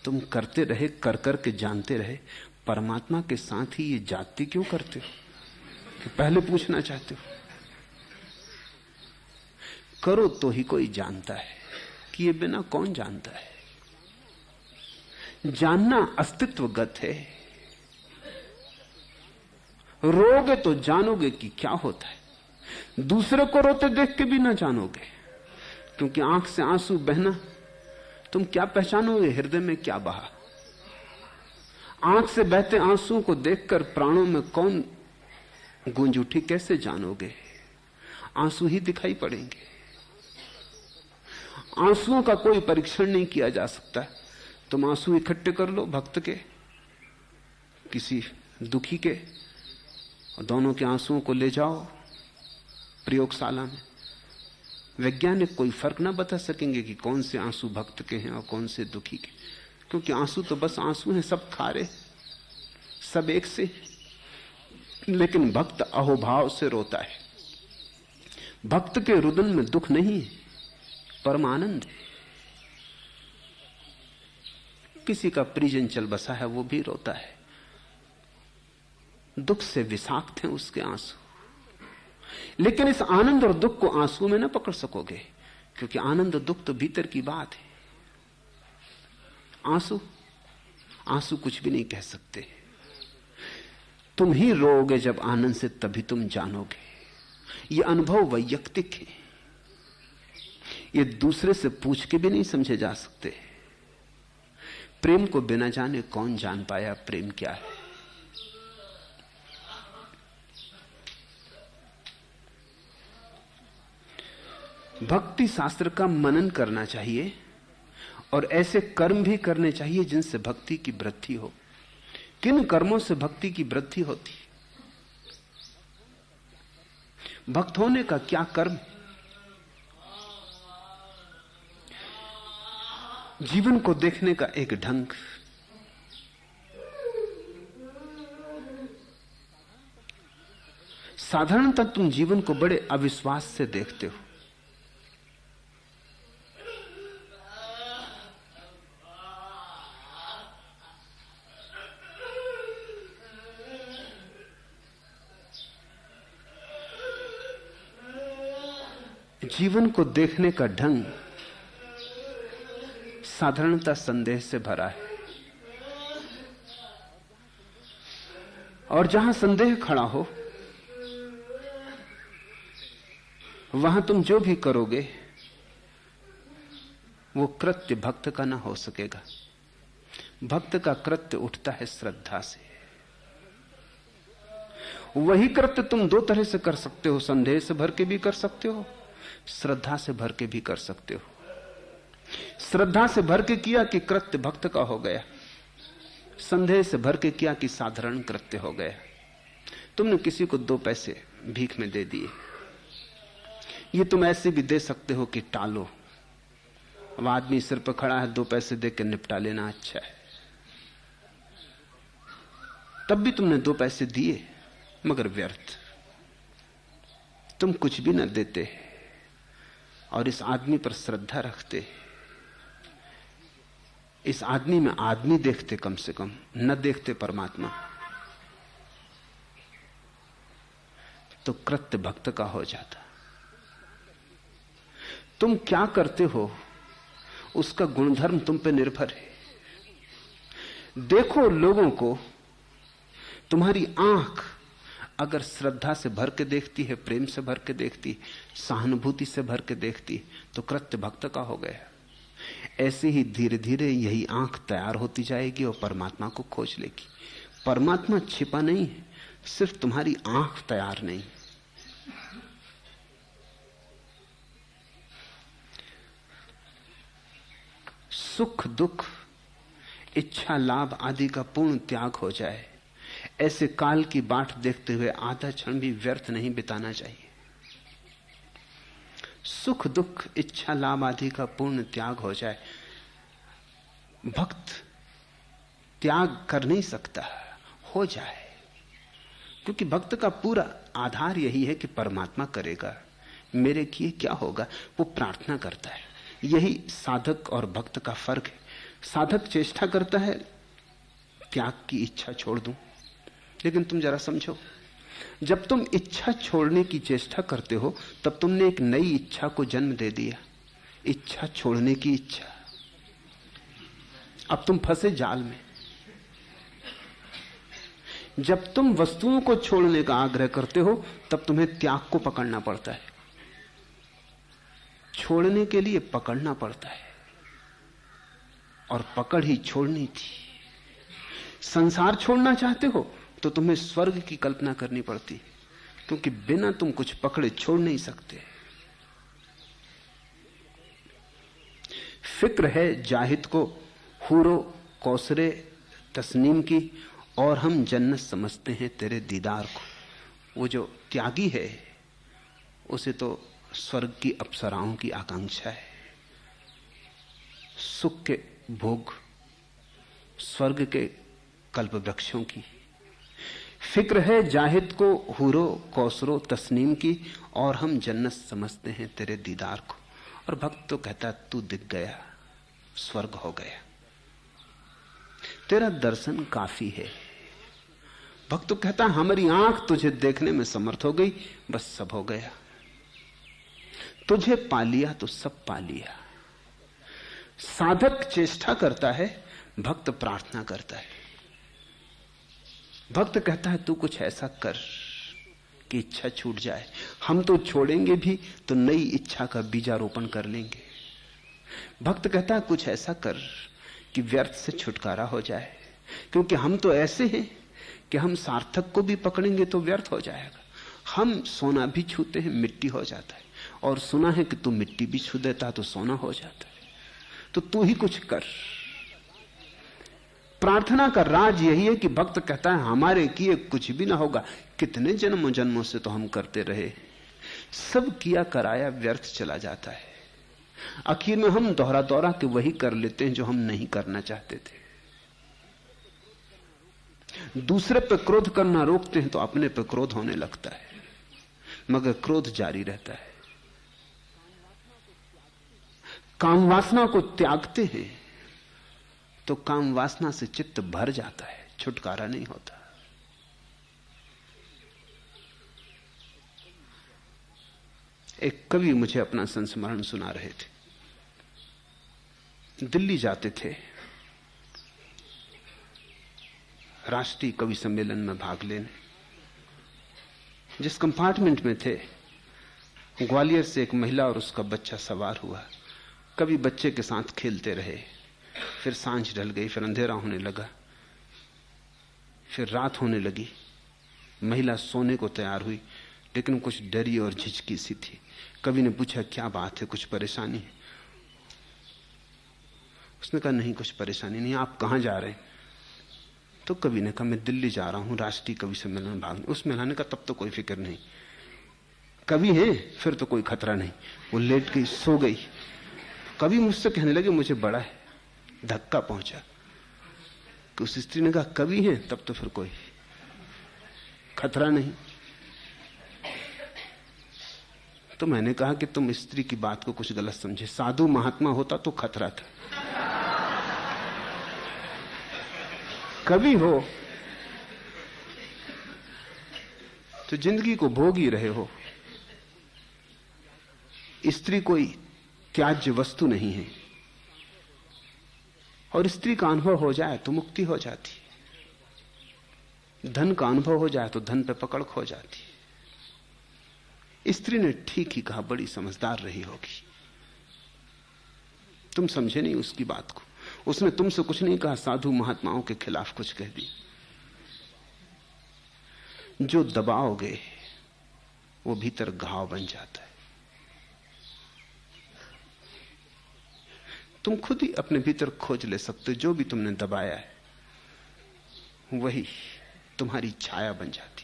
तुम करते रहे, कर कर के जानते रहे। परमात्मा के साथ ही ये जाति क्यों करते हो कि पहले पूछना चाहते हो। करो तो ही कोई जानता है, कि ये बिना कौन जानता है। जानना अस्तित्वगत है। रोगे तो जानोगे कि क्या होता है। दूसरे को रोते देख के भी ना जानोगे, क्योंकि आंख से आंसू बहना तुम क्या पहचानोगे हृदय में क्या बहा। आंख से बहते आंसुओं को देखकर प्राणों में कौन गूंज उठी कैसे जानोगे। आंसू ही दिखाई पड़ेंगे। आंसुओं का कोई परीक्षण नहीं किया जा सकता। तुम आंसू इकट्ठे कर लो, भक्त के, किसी दुखी के, और दोनों के आंसुओं को ले जाओ प्रयोगशाला में। वैज्ञानिक कोई फर्क ना बता सकेंगे कि कौन से आंसू भक्त के हैं और कौन से दुखी के, क्योंकि आंसू तो बस आंसू हैं, सब खारे, सब एक से। लेकिन भक्त अहोभाव से रोता है। भक्त के रुदन में दुख नहीं, परमानंद है। किसी का परिजन चल बसा है, वो भी रोता है, दुख से विषाक्त हैं उसके आंसू। लेकिन इस आनंद और दुख को आंसू में ना पकड़ सकोगे, क्योंकि आनंद और दुख तो भीतर की बात है। आंसू कुछ भी नहीं कह सकते। तुम ही रोओगे जब आनंद से, तभी तुम जानोगे। यह अनुभव वैयक्तिक है, ये दूसरे से पूछ के भी नहीं समझे जा सकते। प्रेम को बिना जाने कौन जान पाया प्रेम क्या है। भक्ति शास्त्र का मनन करना चाहिए और ऐसे कर्म भी करने चाहिए जिनसे भक्ति की वृद्धि हो। किन कर्मों से भक्ति की वृद्धि होती? भक्त होने का क्या कर्म? जीवन को देखने का एक ढंग। साधारणतः तुम जीवन को बड़े अविश्वास से देखते हो। जीवन को देखने का ढंग साधारणतः संदेह से भरा है, और जहां संदेह खड़ा हो वहां तुम जो भी करोगे वो कृत्य भक्त का ना हो सकेगा। भक्त का कृत्य उठता है श्रद्धा से। वही कृत्य तुम दो तरह से कर सकते हो, संदेह से भर के भी कर सकते हो, श्रद्धा से भर के भी कर सकते हो। श्रद्धा से भर के किया कि कृत्य भक्त का हो गया, संदेह से भर के किया कि साधारण कृत्य हो गया। तुमने किसी को 2 पैसे भीख में दे दिए, ये तुम ऐसे भी दे सकते हो कि टालो। अब आदमी सिर पर खड़ा है, 2 पैसे दे के निपटा लेना अच्छा है। तब भी तुमने 2 पैसे दिए, मगर व्यर्थ। तुम कुछ भी न देते और इस आदमी पर श्रद्धा रखते, इस आदमी में आदमी देखते, कम से कम न देखते परमात्मा, तो कृत्य भक्त का हो जाता। तुम क्या करते हो उसका गुणधर्म तुम पे निर्भर है। देखो लोगों को, तुम्हारी आंख अगर श्रद्धा से भर के देखती है, प्रेम से भर के देखती, सहानुभूति से भर के देखती, तो कृत्य भक्त का हो गया। ऐसे ही धीरे धीरे यही आंख तैयार होती जाएगी और परमात्मा को खोज लेगी। परमात्मा छिपा नहीं है, सिर्फ तुम्हारी आंख तैयार नहीं। सुख दुख इच्छा लाभ आदि का पूर्ण त्याग हो जाए, ऐसे काल की बाट देखते हुए आधा क्षण भी व्यर्थ नहीं बिताना चाहिए। सुख दुख इच्छा लाभ आदि का पूर्ण त्याग हो जाए। भक्त त्याग कर नहीं सकता, हो जाए, क्योंकि भक्त का पूरा आधार यही है कि परमात्मा करेगा, मेरे किए क्या होगा, वो प्रार्थना करता है। यही साधक और भक्त का फर्क है। साधक चेष्टा करता है त्याग की इच्छा छोड़ दूं, लेकिन तुम जरा समझो, जब तुम इच्छा छोड़ने की चेष्टा करते हो तब तुमने एक नई इच्छा को जन्म दे दिया, इच्छा छोड़ने की इच्छा। अब तुम फंसे जाल में। जब तुम वस्तुओं को छोड़ने का आग्रह करते हो तब तुम्हें त्याग को पकड़ना पड़ता है। छोड़ने के लिए पकड़ना पड़ता है, और पकड़ ही छोड़नी थी। संसार छोड़ना चाहते हो तो तुम्हें स्वर्ग की कल्पना करनी पड़ती, क्योंकि बिना तुम कुछ पकड़े छोड़ नहीं सकते। फिक्र है जाहिद को हूरो कौसरे तस्नीम की, और हम जन्नत समझते हैं तेरे दीदार को। वो जो त्यागी है उसे तो स्वर्ग की अप्सराओं की आकांक्षा है, सुख के भोग, स्वर्ग के कल्प वृक्षों की। फिक्र है जाहिद को हूरो कौसरो तस्नीम की, और हम जन्नत समझते हैं तेरे दीदार को। और भक्त तो कहता तू दिख गया, स्वर्ग हो गया, तेरा दर्शन काफी है। भक्त तो कहता हमारी आंख तुझे देखने में समर्थ हो गई, बस सब हो गया। तुझे पा लिया तो सब पा लिया। साधक चेष्टा करता है, भक्त प्रार्थना करता है। भक्त कहता है तू कुछ ऐसा कर कि इच्छा छूट जाए। हम तो छोड़ेंगे भी तो नई इच्छा का बीजारोपण कर लेंगे। भक्त कहता है कुछ ऐसा कर कि व्यर्थ से छुटकारा हो जाए, क्योंकि हम तो ऐसे हैं कि हम सार्थक को भी पकड़ेंगे तो व्यर्थ हो जाएगा। हम सोना भी छूते हैं, मिट्टी हो जाता है, और सुना है कि तू मिट्टी भी छू देता तो सोना हो जाता है। तो तू ही कुछ कर। प्रार्थना का राज यही है कि भक्त कहता है हमारे किए कुछ भी ना होगा। कितने जन्मों जन्मों से तो हम करते रहे, सब किया कराया व्यर्थ चला जाता है। आखिर में हम दोहरा दोहरा के वही कर लेते हैं जो हम नहीं करना चाहते थे। दूसरे पे क्रोध करना रोकते हैं तो अपने पे क्रोध होने लगता है, मगर क्रोध जारी रहता है। काम वासना को त्यागते हैं तो काम वासना से चित्त भर जाता है, छुटकारा नहीं होता। एक कवि मुझे अपना संस्मरण सुना रहे थे। दिल्ली जाते थे राष्ट्रीय कवि सम्मेलन में भाग लेने। जिस कंपार्टमेंट में थे, ग्वालियर से एक महिला और उसका बच्चा सवार हुआ। कभी बच्चे के साथ खेलते रहे, फिर सांझ ढल गई, फिर अंधेरा होने लगा, फिर रात होने लगी। महिला सोने को तैयार हुई, लेकिन कुछ डरी और झिझकी सी थी। कवि ने पूछा क्या बात है, कुछ परेशानी है? उसने कहा नहीं कुछ परेशानी नहीं। आप कहां जा रहे हैं? तो कवि ने कहा मैं दिल्ली जा रहा हूं राष्ट्रीय कवि सम्मेलन में भाग। उस महिला ने कहा तब तो कोई फिक्र नहीं, कवि है फिर तो कोई खतरा नहीं। वो लेट गई, सो गई। कवि मुझसे कहने लगे मुझे बड़ा है धक्का पहुंचा कि उस स्त्री ने कहा कवि है तब तो फिर कोई खतरा नहीं। तो मैंने कहा कि तुम स्त्री की बात को कुछ गलत समझे, साधु महात्मा होता तो खतरा था। कवि हो तो जिंदगी को भोग ही रहे हो। स्त्री कोई त्याज्य वस्तु नहीं है, और स्त्री का अनुभव हो जाए तो मुक्ति हो जाती, धन का अनुभव हो जाए तो धन पे पकड़ खो जाती। स्त्री ने ठीक ही कहा, बड़ी समझदार रही होगी। तुम समझे नहीं उसकी बात को। उसने तुमसे कुछ नहीं कहा, साधु महात्माओं के खिलाफ कुछ कह दी। जो दबाओगे वो भीतर घाव बन जाता है। तुम खुद ही अपने भीतर खोज ले सकते हो, जो भी तुमने दबाया है वही तुम्हारी छाया बन जाती।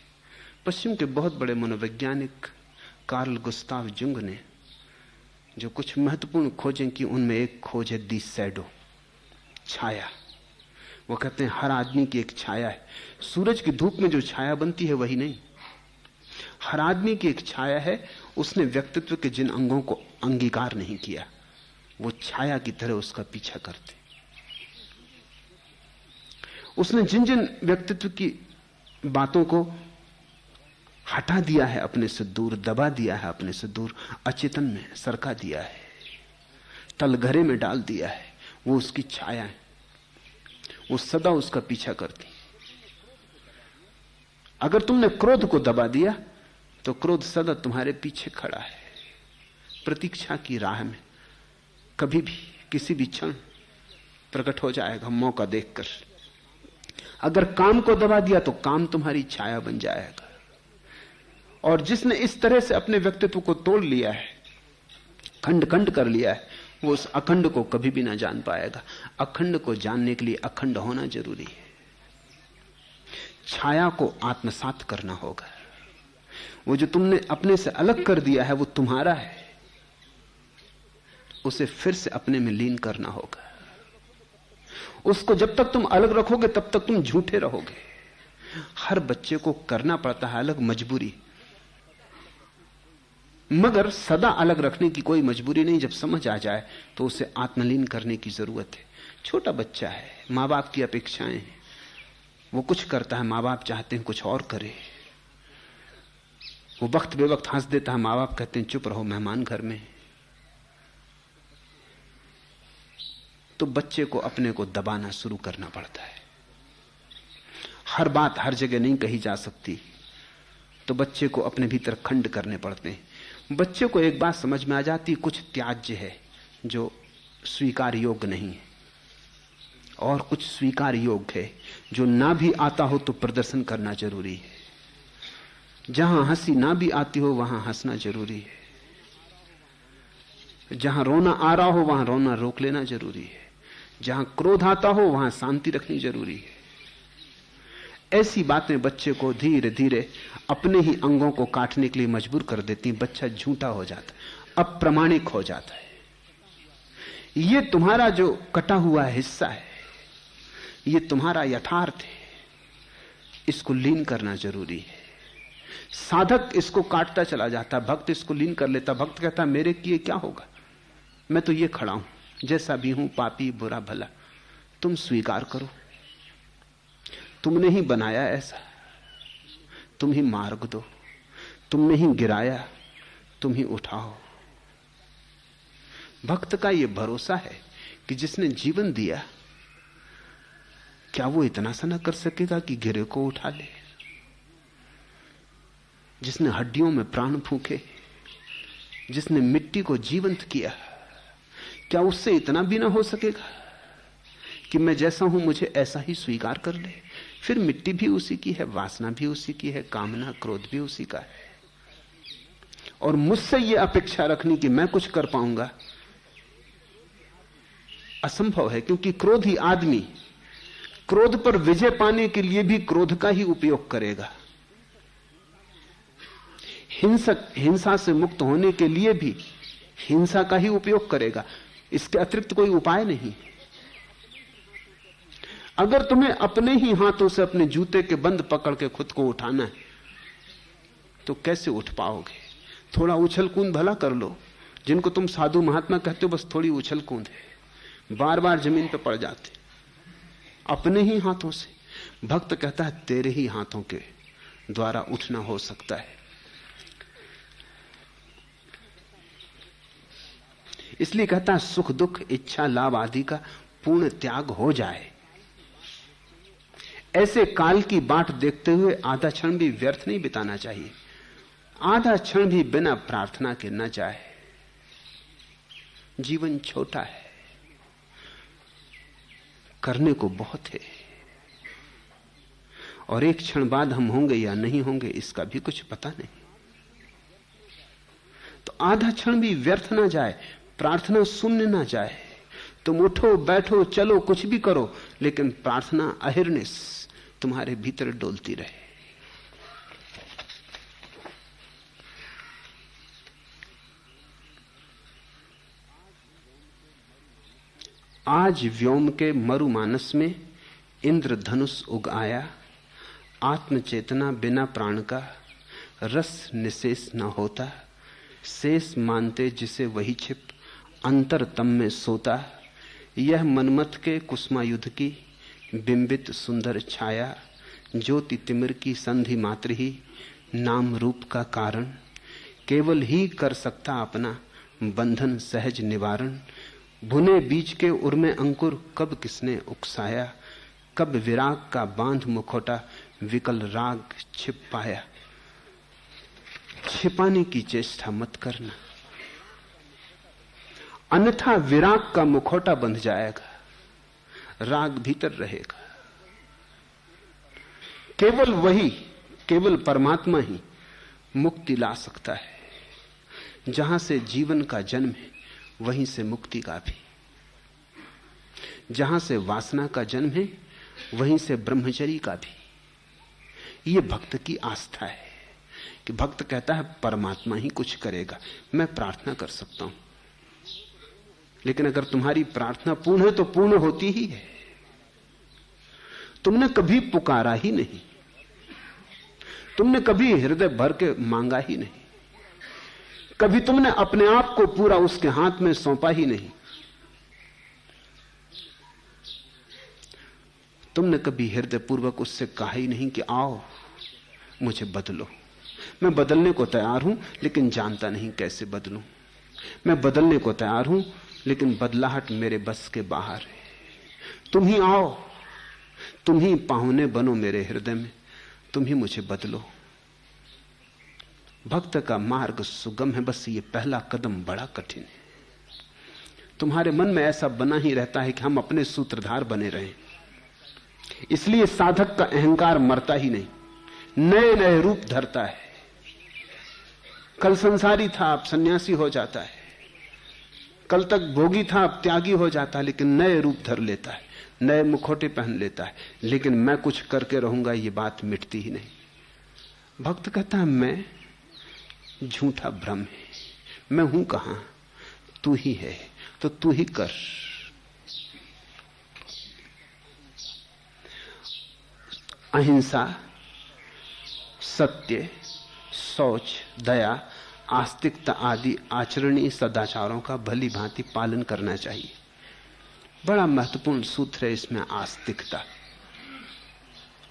पश्चिम के बहुत बड़े मनोवैज्ञानिक कार्ल गुस्ताव जुंग ने जो कुछ महत्वपूर्ण खोजें की, उनमें एक खोज है दी शैडो, छाया। वो कहते हैं हर आदमी की एक छाया है। सूरज की धूप में जो छाया बनती है वही नहीं, हर आदमी की एक छाया है। उसने व्यक्तित्व के जिन अंगों को अंगीकार नहीं किया, वो छाया की तरह उसका पीछा करते। उसने जिन जिन व्यक्तित्व की बातों को हटा दिया है अपने से दूर, दबा दिया है अपने से दूर, अचेतन में सरका दिया है, तलघरे में डाल दिया है, वो उसकी छाया है। वो सदा उसका पीछा करती। अगर तुमने क्रोध को दबा दिया तो क्रोध सदा तुम्हारे पीछे खड़ा है, प्रतीक्षा की राह में। कभी भी किसी भी क्षण प्रकट हो जाएगा मौका देखकर। अगर काम को दबा दिया तो काम तुम्हारी छाया बन जाएगा। और जिसने इस तरह से अपने व्यक्तित्व को तोड़ लिया है, खंड खंड कर लिया है, वो उस अखंड को कभी भी ना जान पाएगा। अखंड को जानने के लिए अखंड होना जरूरी है। छाया को आत्मसात करना होगा। वो जो तुमने अपने से अलग कर दिया है वो तुम्हारा है, उसे फिर से अपने में लीन करना होगा। उसको जब तक तुम अलग रखोगे तब तक तुम झूठे रहोगे। हर बच्चे को करना पड़ता है अलग, मजबूरी, मगर सदा अलग रखने की कोई मजबूरी नहीं। जब समझ आ जाए तो उसे आत्मलीन करने की जरूरत है। छोटा बच्चा है, मां बाप की अपेक्षाएं हैं, वो कुछ करता है, मां बाप चाहते हैं कुछ और करे। वो वक्त बेवक्त हंस देता है, मां बाप कहते हैं चुप रहो मेहमान घर में। तो बच्चे को अपने को दबाना शुरू करना पड़ता है। हर बात हर जगह नहीं कही जा सकती, तो बच्चे को अपने भीतर खंड करने पड़ते हैं। बच्चे को एक बात समझ में आ जाती, कुछ त्याज्य है जो स्वीकार योग्य नहीं है, और कुछ स्वीकार योग्य है जो ना भी आता हो तो प्रदर्शन करना जरूरी है। जहां हंसी ना भी आती हो वहां हंसना जरूरी है। जहां रोना आ रहा हो वहां रोना रोक लेना जरूरी है, जहां क्रोध आता हो वहां शांति रखनी जरूरी है। ऐसी बातें बच्चे को धीरे धीरे अपने ही अंगों को काटने के लिए मजबूर कर देती। बच्चा झूठा हो जाता है, अप्रामाणिक हो जाता है। ये तुम्हारा जो कटा हुआ हिस्सा है, ये तुम्हारा यथार्थ है, इसको लीन करना जरूरी है। साधक इसको काटता चला जाता, भक्त इसको लीन कर लेता। भक्त कहता मेरे किए क्या होगा, मैं तो ये खड़ा हूं, जैसा भी हूं, पापी बुरा भला, तुम स्वीकार करो। तुमने ही बनाया ऐसा, तुम ही मार्ग दो, तुमने ही गिराया, तुम ही उठाओ। भक्त का यह भरोसा है कि जिसने जीवन दिया, क्या वो इतना सा न कर सकेगा कि गिरे को उठा ले? जिसने हड्डियों में प्राण फूंके, जिसने मिट्टी को जीवंत किया, क्या उससे इतना भी ना हो सकेगा कि मैं जैसा हूं मुझे ऐसा ही स्वीकार कर ले? फिर मिट्टी भी उसी की है, वासना भी उसी की है, कामना क्रोध भी उसी का है। और मुझसे यह अपेक्षा रखनी कि मैं कुछ कर पाऊंगा, असंभव है। क्योंकि क्रोधी आदमी क्रोध पर विजय पाने के लिए भी क्रोध का ही उपयोग करेगा। हिंसक हिंसा से मुक्त होने के लिए भी हिंसा का ही उपयोग करेगा, इसके अतिरिक्त कोई उपाय नहीं। अगर तुम्हें अपने ही हाथों से अपने जूते के बंद पकड़ के खुद को उठाना है तो कैसे उठ पाओगे? थोड़ा उछल कूद भला कर लो। जिनको तुम साधु महात्मा कहते हो, बस थोड़ी उछल कूद है, बार बार जमीन पर पड़ जाते अपने ही हाथों से। भक्त कहता है तेरे ही हाथों के द्वारा उठना हो सकता है। इसलिए कहता है सुख दुख इच्छा लाभ आदि का पूर्ण त्याग हो जाए। ऐसे काल की बाट देखते हुए आधा क्षण भी व्यर्थ नहीं बिताना चाहिए, आधा क्षण भी बिना प्रार्थना के न जाए। जीवन छोटा है, करने को बहुत है, और एक क्षण बाद हम होंगे या नहीं होंगे इसका भी कुछ पता नहीं। तो आधा क्षण भी व्यर्थ ना जाए, प्रार्थना शून्य ना जाए। तुम उठो बैठो चलो कुछ भी करो, लेकिन प्रार्थना अहिर्निश तुम्हारे भीतर डोलती रहे। आज व्योम के मरुमानस में इंद्रधनुष उग आया, आत्मचेतना बिना प्राण का रस निशेष न होता। शेष मानते जिसे वही छिप अंतर तम में सोता। यह मनमथ के कुसुमायुध की बिंबित सुंदर छाया, ज्योति तिमिर की संधि मात्र ही नाम रूप का कारण। केवल ही कर सकता अपना बंधन सहज निवारण। भुने बीज के उर्मे अंकुर कब किसने उकसाया। कब विराग का बांध मुखौटा विकल राग छिप पाया। छिपाने की चेष्टा मत करना, अन्यथा विराग का मुखौटा बंध जाएगा, राग भीतर रहेगा। केवल वही, केवल परमात्मा ही मुक्ति ला सकता है। जहां से जीवन का जन्म है वहीं से मुक्ति का भी। जहां से वासना का जन्म है वहीं से ब्रह्मचर्य का भी। यह भक्त की आस्था है कि भक्त कहता है परमात्मा ही कुछ करेगा, मैं प्रार्थना कर सकता हूं। लेकिन अगर तुम्हारी प्रार्थना पूर्ण है तो पूर्ण होती ही है। तुमने कभी पुकारा ही नहीं, तुमने कभी हृदय भर के मांगा ही नहीं, कभी तुमने अपने आप को पूरा उसके हाथ में सौंपा ही नहीं। तुमने कभी हृदय पूर्वक उससे कहा ही नहीं कि आओ मुझे बदलो। मैं बदलने को तैयार हूं लेकिन जानता नहीं कैसे बदलूं। मैं बदलने को तैयार हूं लेकिन बदलाहट मेरे बस के बाहर है। तुम ही आओ, तुम ही पाहुने बनो मेरे हृदय में, तुम ही मुझे बदलो। भक्त का मार्ग सुगम है, बस ये पहला कदम बड़ा कठिन है। तुम्हारे मन में ऐसा बना ही रहता है कि हम अपने सूत्रधार बने रहें। इसलिए साधक का अहंकार मरता ही नहीं, नए नए रूप धरता है। कल संसारी था, अब सन्यासी हो जाता है। कल तक भोगी था, अब त्यागी हो जाता है, लेकिन नए रूप धर लेता है, नए मुखौटे पहन लेता है। लेकिन मैं कुछ करके रहूंगा, ये बात मिटती ही नहीं। भक्त कहता है मैं झूठा भ्रम है, मैं हूं कहां, तू ही है, तो तू ही कर। अहिंसा, सत्य, शौच, दया, आस्तिकता आदि आचरणीय सदाचारों का भली भांति पालन करना चाहिए। बड़ा महत्वपूर्ण सूत्र है इसमें आस्तिकता।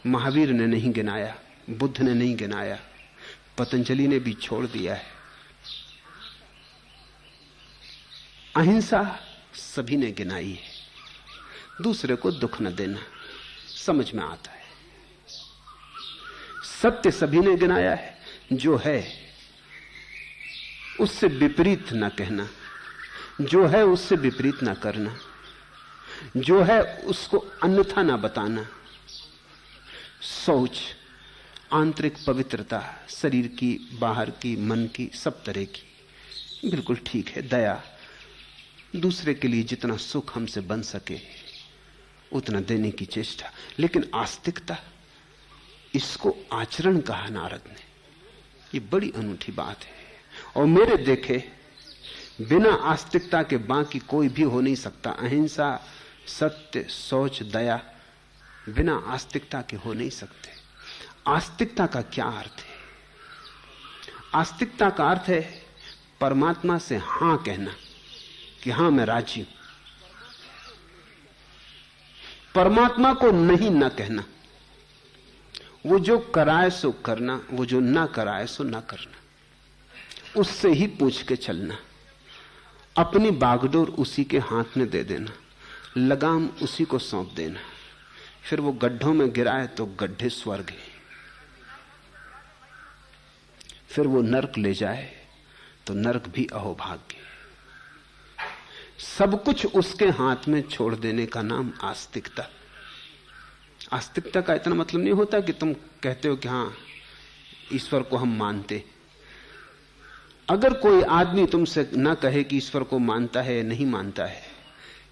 महावीर ने नहीं गिनाया, बुद्ध ने नहीं गिनाया, पतंजलि ने भी छोड़ दिया है। अहिंसा सभी ने गिनाई है, दूसरे को दुख न देना, समझ में आता है। सत्य सभी ने गिनाया है, जो है उससे विपरीत न कहना, जो है उससे विपरीत न करना, जो है उसको अन्यथा न बताना। शौच, आंतरिक पवित्रता, शरीर की, बाहर की, मन की, सब तरह की, बिल्कुल ठीक है। दया, दूसरे के लिए जितना सुख हमसे बन सके उतना देने की चेष्टा। लेकिन आस्तिकता, इसको आचरण कहा नारद ने। ये बड़ी अनूठी बात है, और मेरे देखे बिना आस्तिकता के बाकी कोई भी हो नहीं सकता। अहिंसा, सत्य, शौच, दया बिना आस्तिकता के हो नहीं सकते। आस्तिकता का क्या अर्थ है? आस्तिकता का अर्थ है परमात्मा से हां कहना कि हां मैं राजी हूं, परमात्मा को नहीं ना कहना। वो जो कराए सो करना, वो जो ना कराए सो ना करना, उससे ही पूछ के चलना, अपनी बागडोर उसी के हाथ में दे देना, लगाम उसी को सौंप देना। फिर वो गड्ढों में गिराए तो गड्ढे स्वर्ग है, फिर वो नरक ले जाए तो नरक भी अहोभाग्य। सब कुछ उसके हाथ में छोड़ देने का नाम आस्तिकता। आस्तिकता का इतना मतलब नहीं होता कि तुम कहते हो कि हां ईश्वर को हम मानते। अगर कोई आदमी तुमसे ना कहे कि ईश्वर को मानता है या नहीं मानता है,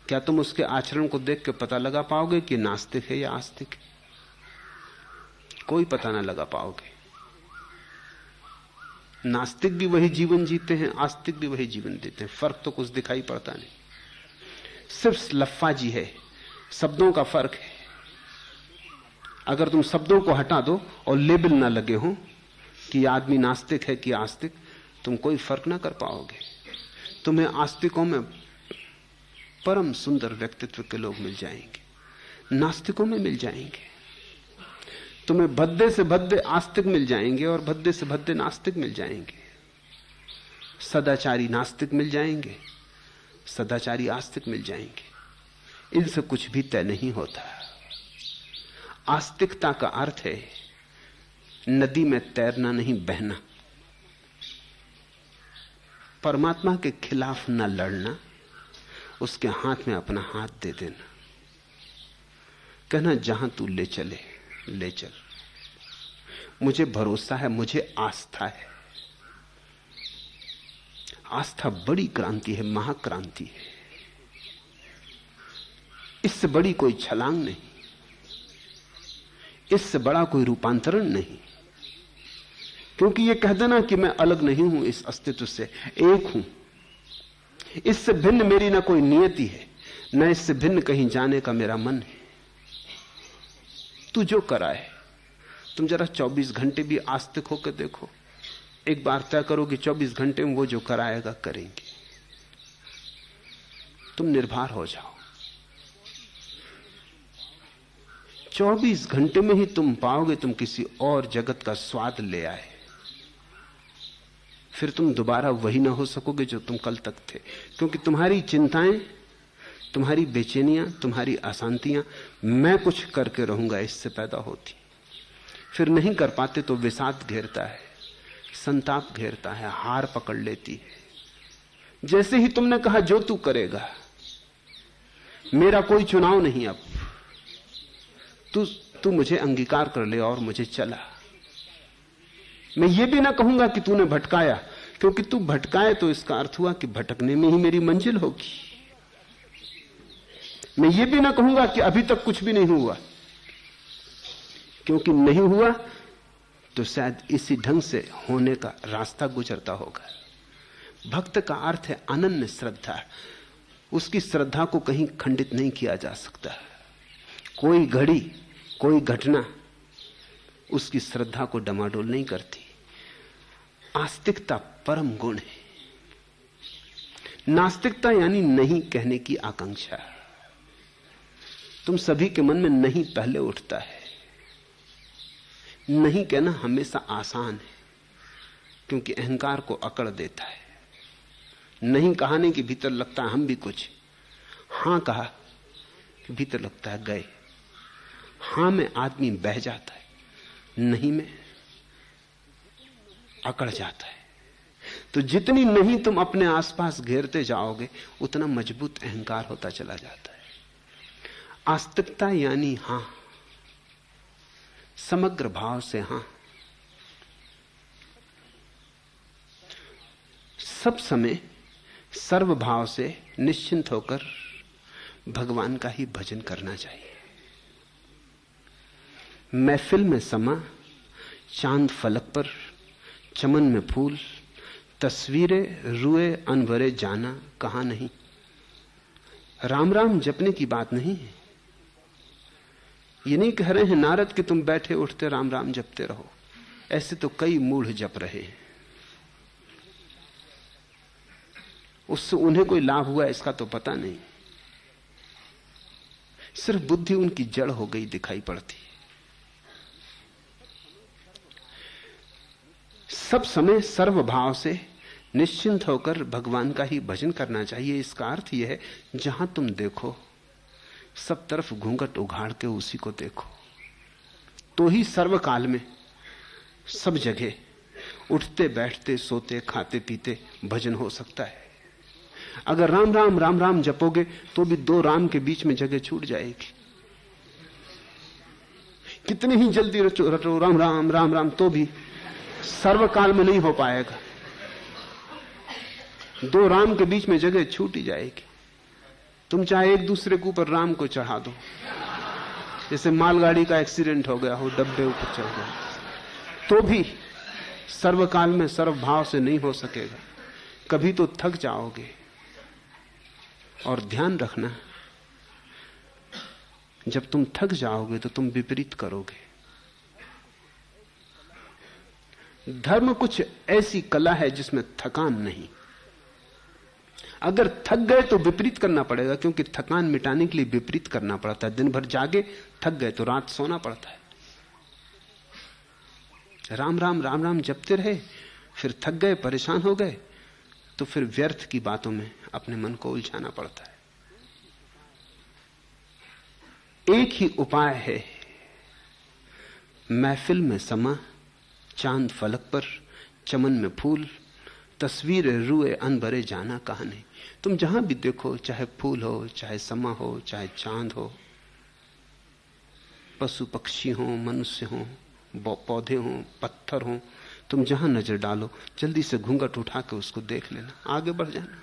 क्या तुम उसके आचरण को देख के पता लगा पाओगे कि नास्तिक है या आस्तिक है? कोई पता ना लगा पाओगे। नास्तिक भी वही जीवन जीते हैं, आस्तिक भी वही जीवन देते हैं, फर्क तो कुछ दिखाई पड़ता नहीं, सिर्फ लफ्फाजी है, शब्दों का फर्क है। अगर तुम शब्दों को हटा दो और लेबल ना लगे हो कि आदमी नास्तिक है कि आस्तिक, तुम कोई फर्क ना कर पाओगे। तुम्हें आस्तिकों में परम सुंदर व्यक्तित्व के लोग मिल जाएंगे, नास्तिकों में मिल जाएंगे। तुम्हें भद्दे से भद्दे आस्तिक मिल जाएंगे और भद्दे से भद्दे नास्तिक मिल जाएंगे। सदाचारी नास्तिक मिल जाएंगे, सदाचारी आस्तिक मिल जाएंगे। इनसे कुछ भी तय नहीं होता। आस्तिकता का अर्थ है नदी में तैरना नहीं, बहना। परमात्मा के खिलाफ न लड़ना, उसके हाथ में अपना हाथ दे देना, कहना जहां तू ले चले ले चल, मुझे भरोसा है, मुझे आस्था है। आस्था बड़ी क्रांति है, महाक्रांति है। इससे बड़ी कोई छलांग नहीं, इससे बड़ा कोई रूपांतरण नहीं। क्योंकि यह कह देना कि मैं अलग नहीं हूं इस अस्तित्व से, एक हूं, इससे भिन्न मेरी ना कोई नियति है, न इससे भिन्न कहीं जाने का मेरा मन है। तू जो कराए, तुम जरा 24 घंटे भी आस्तिक होकर देखो, एक बार तय करो कि 24 घंटे में वो जो कराएगा करेंगे, तुम निर्भर हो जाओ। 24 घंटे में ही तुम पाओगे तुम किसी और जगत का स्वाद ले आए। फिर तुम दोबारा वही ना हो सकोगे जो तुम कल तक थे, क्योंकि तुम्हारी चिंताएं, तुम्हारी बेचैनियां, तुम्हारी अशांतियां मैं कुछ करके रहूंगा इससे पैदा होती। फिर नहीं कर पाते तो विषाद घेरता है, संताप घेरता है, हार पकड़ लेती है। जैसे ही तुमने कहा जो तू करेगा, मेरा कोई चुनाव नहीं, अब तू मुझे अंगीकार कर ले और मुझे चला। मैं ये भी ना कहूंगा कि तूने भटकाया, क्योंकि तू भटकाए तो इसका अर्थ हुआ कि भटकने में ही मेरी मंजिल होगी। मैं ये भी ना कहूंगा कि अभी तक कुछ भी नहीं हुआ, क्योंकि नहीं हुआ तो शायद इसी ढंग से होने का रास्ता गुजरता होगा। भक्त का अर्थ है अनन्य श्रद्धा। उसकी श्रद्धा को कहीं खंडित नहीं किया जा सकता। कोई घड़ी, कोई घटना उसकी श्रद्धा को डमाडोल नहीं करती। आस्तिकता परम गुण है। नास्तिकता यानी नहीं कहने की आकांक्षा। तुम सभी के मन में नहीं पहले उठता है। नहीं कहना हमेशा आसान है, क्योंकि अहंकार को अकड़ देता है। नहीं कहाने के भीतर लगता है हम भी कुछ, हां कहा कि भीतर लगता है गए। हां में आदमी बह जाता है, नहीं में अकड़ जाता है। तो जितनी नहीं तुम अपने आसपास घेरते जाओगे, उतना मजबूत अहंकार होता चला जाता है। आस्तिकता यानी हां, समग्र भाव से हां। सब समय सर्व भाव से निश्चिंत होकर भगवान का ही भजन करना चाहिए। महफिल में समा, चांद फलक पर, चमन में फूल, तस्वीरें रुए अनवरे जाना कहां नहीं। राम राम जपने की बात नहीं है। ये नहीं कह रहे हैं नारद कि तुम बैठे उठते राम राम जपते रहो। ऐसे तो कई मूढ़ जप रहे हैं, उससे उन्हें कोई लाभ हुआ इसका तो पता नहीं। सिर्फ बुद्धि उनकी जड़ हो गई दिखाई पड़ती। सब समय सर्व भाव से निश्चिंत होकर भगवान का ही भजन करना चाहिए। इसका अर्थ यह है जहां तुम देखो सब तरफ घूंघट उघाड़ के उसी को देखो, तो ही सर्वकाल में सब जगह उठते बैठते सोते खाते पीते भजन हो सकता है। अगर राम राम राम राम जपोगे तो भी दो राम के बीच में जगह छूट जाएगी। कितने ही जल्दी रटो राम राम राम राम, तो भी सर्वकाल में नहीं हो पाएगा। दो राम के बीच में जगह छूट ही जाएगी। तुम चाहे एक दूसरे के ऊपर राम को चढ़ा दो, जैसे मालगाड़ी का एक्सीडेंट हो गया हो, डब्बे ऊपर चढ़ गए, तो भी सर्वकाल में सर्वभाव से नहीं हो सकेगा। कभी तो थक जाओगे। और ध्यान रखना, जब तुम थक जाओगे तो तुम विपरीत करोगे। धर्म कुछ ऐसी कला है जिसमें थकान नहीं। अगर थक गए तो विपरीत करना पड़ेगा, क्योंकि थकान मिटाने के लिए विपरीत करना पड़ता है। दिन भर जागे, थक गए तो रात सोना पड़ता है। राम राम राम राम जपते रहे, फिर थक गए, परेशान हो गए, तो फिर व्यर्थ की बातों में अपने मन को उलझाना पड़ता है। एक ही उपाय है, महफिल में समा, चांद फलक पर, चमन में फूल, तस्वीर रुए अनभरे जाना कहां नहीं। तुम जहां भी देखो, चाहे फूल हो, चाहे समा हो, चाहे चांद हो, पशु पक्षी हो, मनुष्य हो, पौधे हो, पत्थर हो, तुम जहां नजर डालो जल्दी से घूंघट उठा के उसको देख लेना, आगे बढ़ जाना।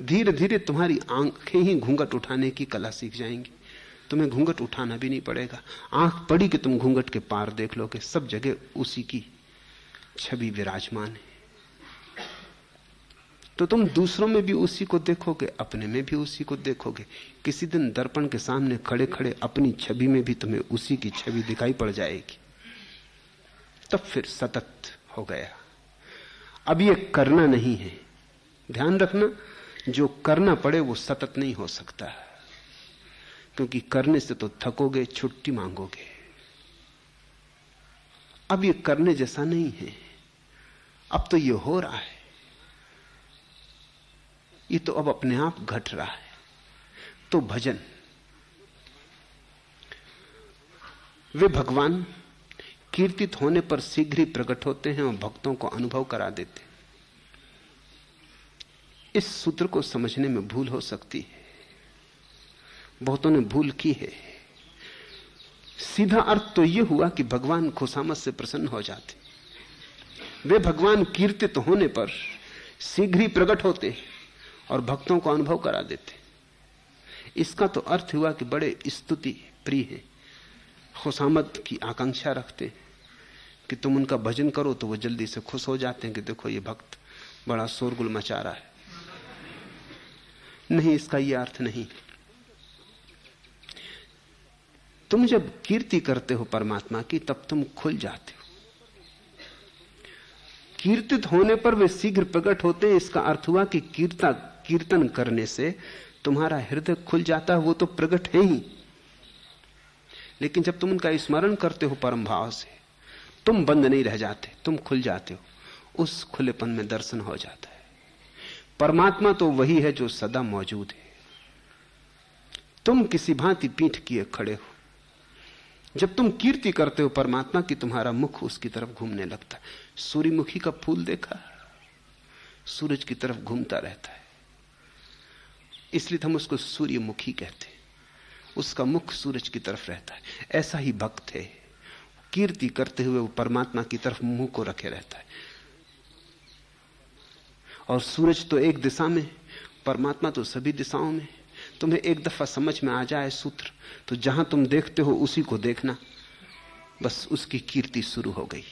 धीरे धीरे तुम्हारी आंखें ही घूंघट उठाने की कला सीख जाएंगी। तुम्हें घूंघट उठाना भी नहीं पड़ेगा। आंख पड़ी कि तुम घूंघट के पार देख लोगे, सब जगह उसी की छवि विराजमान है। तो तुम दूसरों में भी उसी को देखोगे, अपने में भी उसी को देखोगे। किसी दिन दर्पण के सामने खड़े खड़े अपनी छवि में भी तुम्हें उसी की छवि दिखाई पड़ जाएगी। तब फिर सतत हो गया। अब ये करना नहीं है, ध्यान रखना। जो करना पड़े वो सतत नहीं हो सकता, क्योंकि करने से तो थकोगे, छुट्टी मांगोगे। अब ये करने जैसा नहीं है, अब तो ये हो रहा है, ये तो अब अपने आप घट रहा है। तो भजन, वे भगवान कीर्तित होने पर शीघ्र ही प्रकट होते हैं और भक्तों को अनुभव करा देते हैं। इस सूत्र को समझने में भूल हो सकती है, बहुतों ने भूल की है। सीधा अर्थ तो यह हुआ कि भगवान खुशामद से प्रसन्न हो जाते, वे भगवान कीर्तित होने पर शीघ्र ही प्रकट होते और भक्तों को अनुभव करा देते। इसका तो अर्थ हुआ कि बड़े स्तुति प्रिय हैं, खुशामद की आकांक्षा रखते हैं कि तुम उनका भजन करो तो वो जल्दी से खुश हो जाते हैं कि देखो ये भक्त बड़ा शोरगुल मचा रहा है। नहीं, इसका यह अर्थ नहीं। तुम जब कीर्ति करते हो परमात्मा की तब तुम खुल जाते हो। कीर्तित होने पर वे शीघ्र प्रकट होते हैं। इसका अर्थ हुआ कि कीर्तन करने से तुम्हारा हृदय खुल जाता है। वो तो प्रकट है ही, लेकिन जब तुम उनका स्मरण करते हो परम भाव से, तुम बंद नहीं रह जाते, तुम खुल जाते हो। उस खुलेपन में दर्शन हो जाता है। परमात्मा तो वही है जो सदा मौजूद है। तुम किसी भांति पीठ किए खड़े हो। जब तुम कीर्ति करते हो परमात्मा की, तुम्हारा मुख उसकी तरफ घूमने लगता है। सूर्यमुखी का फूल देखा, सूरज की तरफ घूमता रहता है, इसलिए हम उसको सूर्यमुखी कहते हैं। उसका मुख सूरज की तरफ रहता है। ऐसा ही भक्त है, कीर्ति करते हुए वो परमात्मा की तरफ मुंह को रखे रहता है। और सूरज तो एक दिशा में, परमात्मा तो सभी दिशाओं में। तुम्हें एक दफा समझ में आ जाए सूत्र, तो जहां तुम देखते हो उसी को देखना, बस उसकी कीर्ति शुरू हो गई।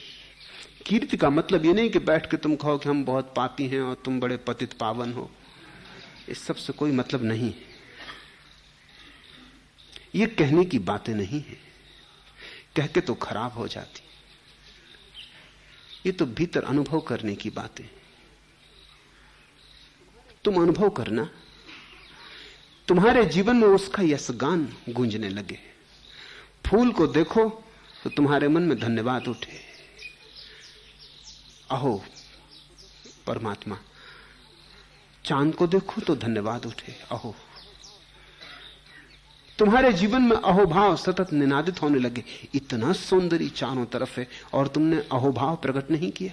कीर्ति का मतलब ये नहीं कि बैठ के तुम कहो कि हम बहुत पापी हैं और तुम बड़े पतित पावन हो। इस सब से कोई मतलब नहीं है। ये कहने की बातें नहीं है, कह के तो खराब हो जाती। ये तो भीतर अनुभव करने की बातें। तुम अनुभव करना, तुम्हारे जीवन में उसका यशगान गूंजने लगे। फूल को देखो तो तुम्हारे मन में धन्यवाद उठे, अहो परमात्मा। चांद को देखो तो धन्यवाद उठे, अहो। तुम्हारे जीवन में अहोभाव सतत निनादित होने लगे। इतना सौंदर्य चारों तरफ है और तुमने अहोभाव प्रकट नहीं किया।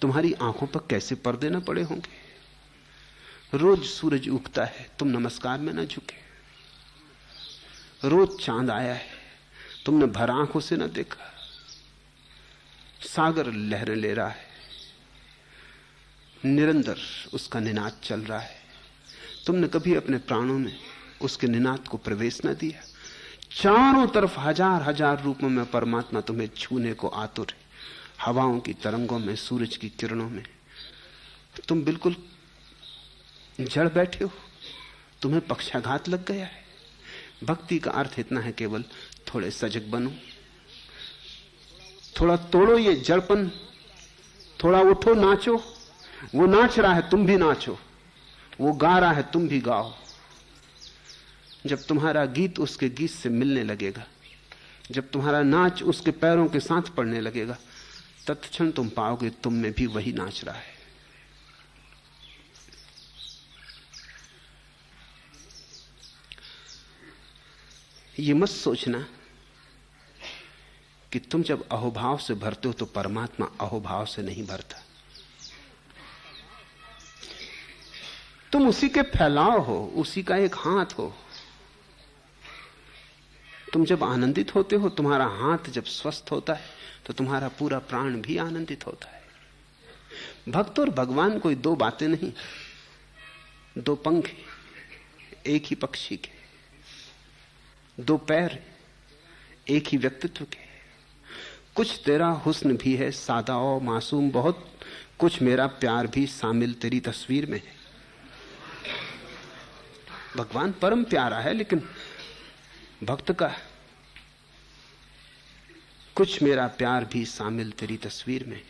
तुम्हारी आंखों पर कैसे पर्दे न पड़े होंगे। रोज सूरज उगता है, तुम नमस्कार में न झुके। रोज चांद आया है, तुमने भर आंखों से न देखा। सागर लहरें ले रहा है, निरंतर उसका निनाद चल रहा है, तुमने कभी अपने प्राणों में उसके निनाद को प्रवेश न दिया। चारों तरफ हजार हजार रूपों में परमात्मा तुम्हें छूने को आतुर है। हवाओं की तरंगों में, सूरज की किरणों में तुम बिल्कुल जड़ बैठे हो, तुम्हें पक्षाघात लग गया है। भक्ति का अर्थ इतना है, केवल थोड़े सजग बनो, थोड़ा तोड़ो ये जड़पन, थोड़ा उठो, नाचो। वो नाच रहा है, तुम भी नाचो। वो गा रहा है, तुम भी गाओ। जब तुम्हारा गीत उसके गीत से मिलने लगेगा, जब तुम्हारा नाच उसके पैरों के साथ पड़ने लगेगा, तत्क्षण तुम पाओगे तुम में भी वही नाच रहा है। ये मत सोचना कि तुम जब अहोभाव से भरते हो तो परमात्मा अहोभाव से नहीं भरता। तुम उसी के फैलाव हो, उसी का एक हाथ हो। तुम जब आनंदित होते हो, तुम्हारा हाथ जब स्वस्थ होता है, तो तुम्हारा पूरा प्राण भी आनंदित होता है। भक्त और भगवान कोई दो बातें नहीं, दो पंख एक ही पक्षी के, दो पैर एक ही व्यक्तित्व के। कुछ तेरा हुस्न भी है सादा और मासूम बहुत, कुछ मेरा प्यार भी शामिल तेरी तस्वीर में है। भगवान परम प्यारा है, लेकिन भक्त का कुछ मेरा प्यार भी शामिल तेरी तस्वीर में है।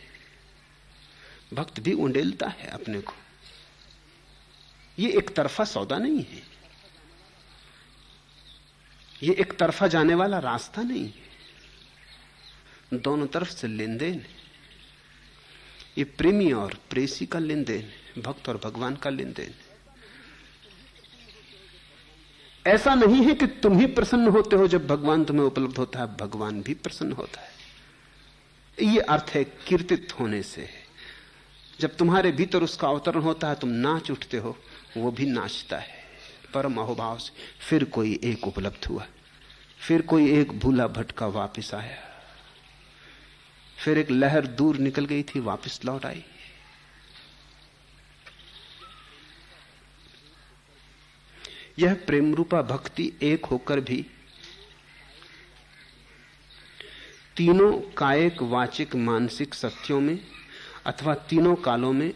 भक्त भी उंडेलता है अपने को। ये एक तरफा सौदा नहीं है, ये एक तरफा जाने वाला रास्ता नहीं है। दोनों तरफ से लेन देन है। ये प्रेमी और प्रेसी का लेन देन है, भक्त और भगवान का लेन देन है। ऐसा नहीं है कि तुम ही प्रसन्न होते हो जब भगवान तुम्हें उपलब्ध होता है, भगवान भी प्रसन्न होता है। ये अर्थ है कीर्तित होने से। जब तुम्हारे भीतर उसका अवतरण होता है, तुम नाच उठते हो, वो भी नाचता है परम अहोभाव से। फिर कोई एक उपलब्ध हुआ, फिर कोई एक भूला भटका वापिस आया, फिर एक लहर दूर निकल गई थी, वापस लौट आई। यह प्रेम रूपा भक्ति एक होकर भी तीनों कायिक, वाचिक, मानसिक सत्यों में अथवा तीनों कालों में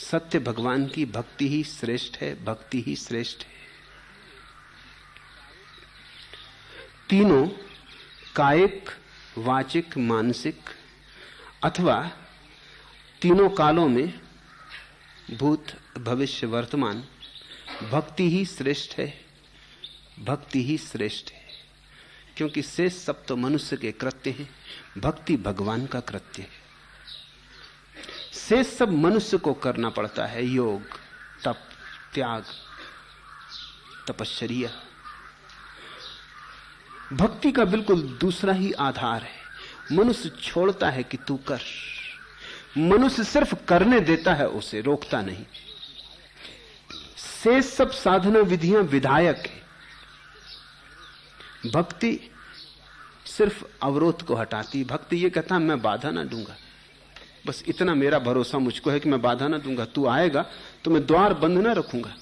सत्य भगवान की भक्ति ही श्रेष्ठ है, भक्ति ही श्रेष्ठ है। तीनों कायिक, वाचिक, मानसिक अथवा तीनों कालों में भूत, भविष्य, वर्तमान भक्ति ही श्रेष्ठ है, भक्ति ही श्रेष्ठ है। क्योंकि शेष सब तो मनुष्य के कृत्य हैं, भक्ति भगवान का कृत्य है। शेष सब मनुष्य को करना पड़ता है, योग, तप, त्याग, तपश्चर्या। भक्ति का बिल्कुल दूसरा ही आधार है। मनुष्य छोड़ता है कि तू कर, मनुष्य सिर्फ करने देता है, उसे रोकता नहीं। शेष सब साधना विधियां विधायक है, भक्ति सिर्फ अवरोध को हटाती। भक्ति ये कहता मैं बाधा ना दूंगा, बस इतना मेरा भरोसा मुझको है कि मैं बाधा ना दूंगा। तू आएगा तो मैं द्वार बंद ना रखूंगा,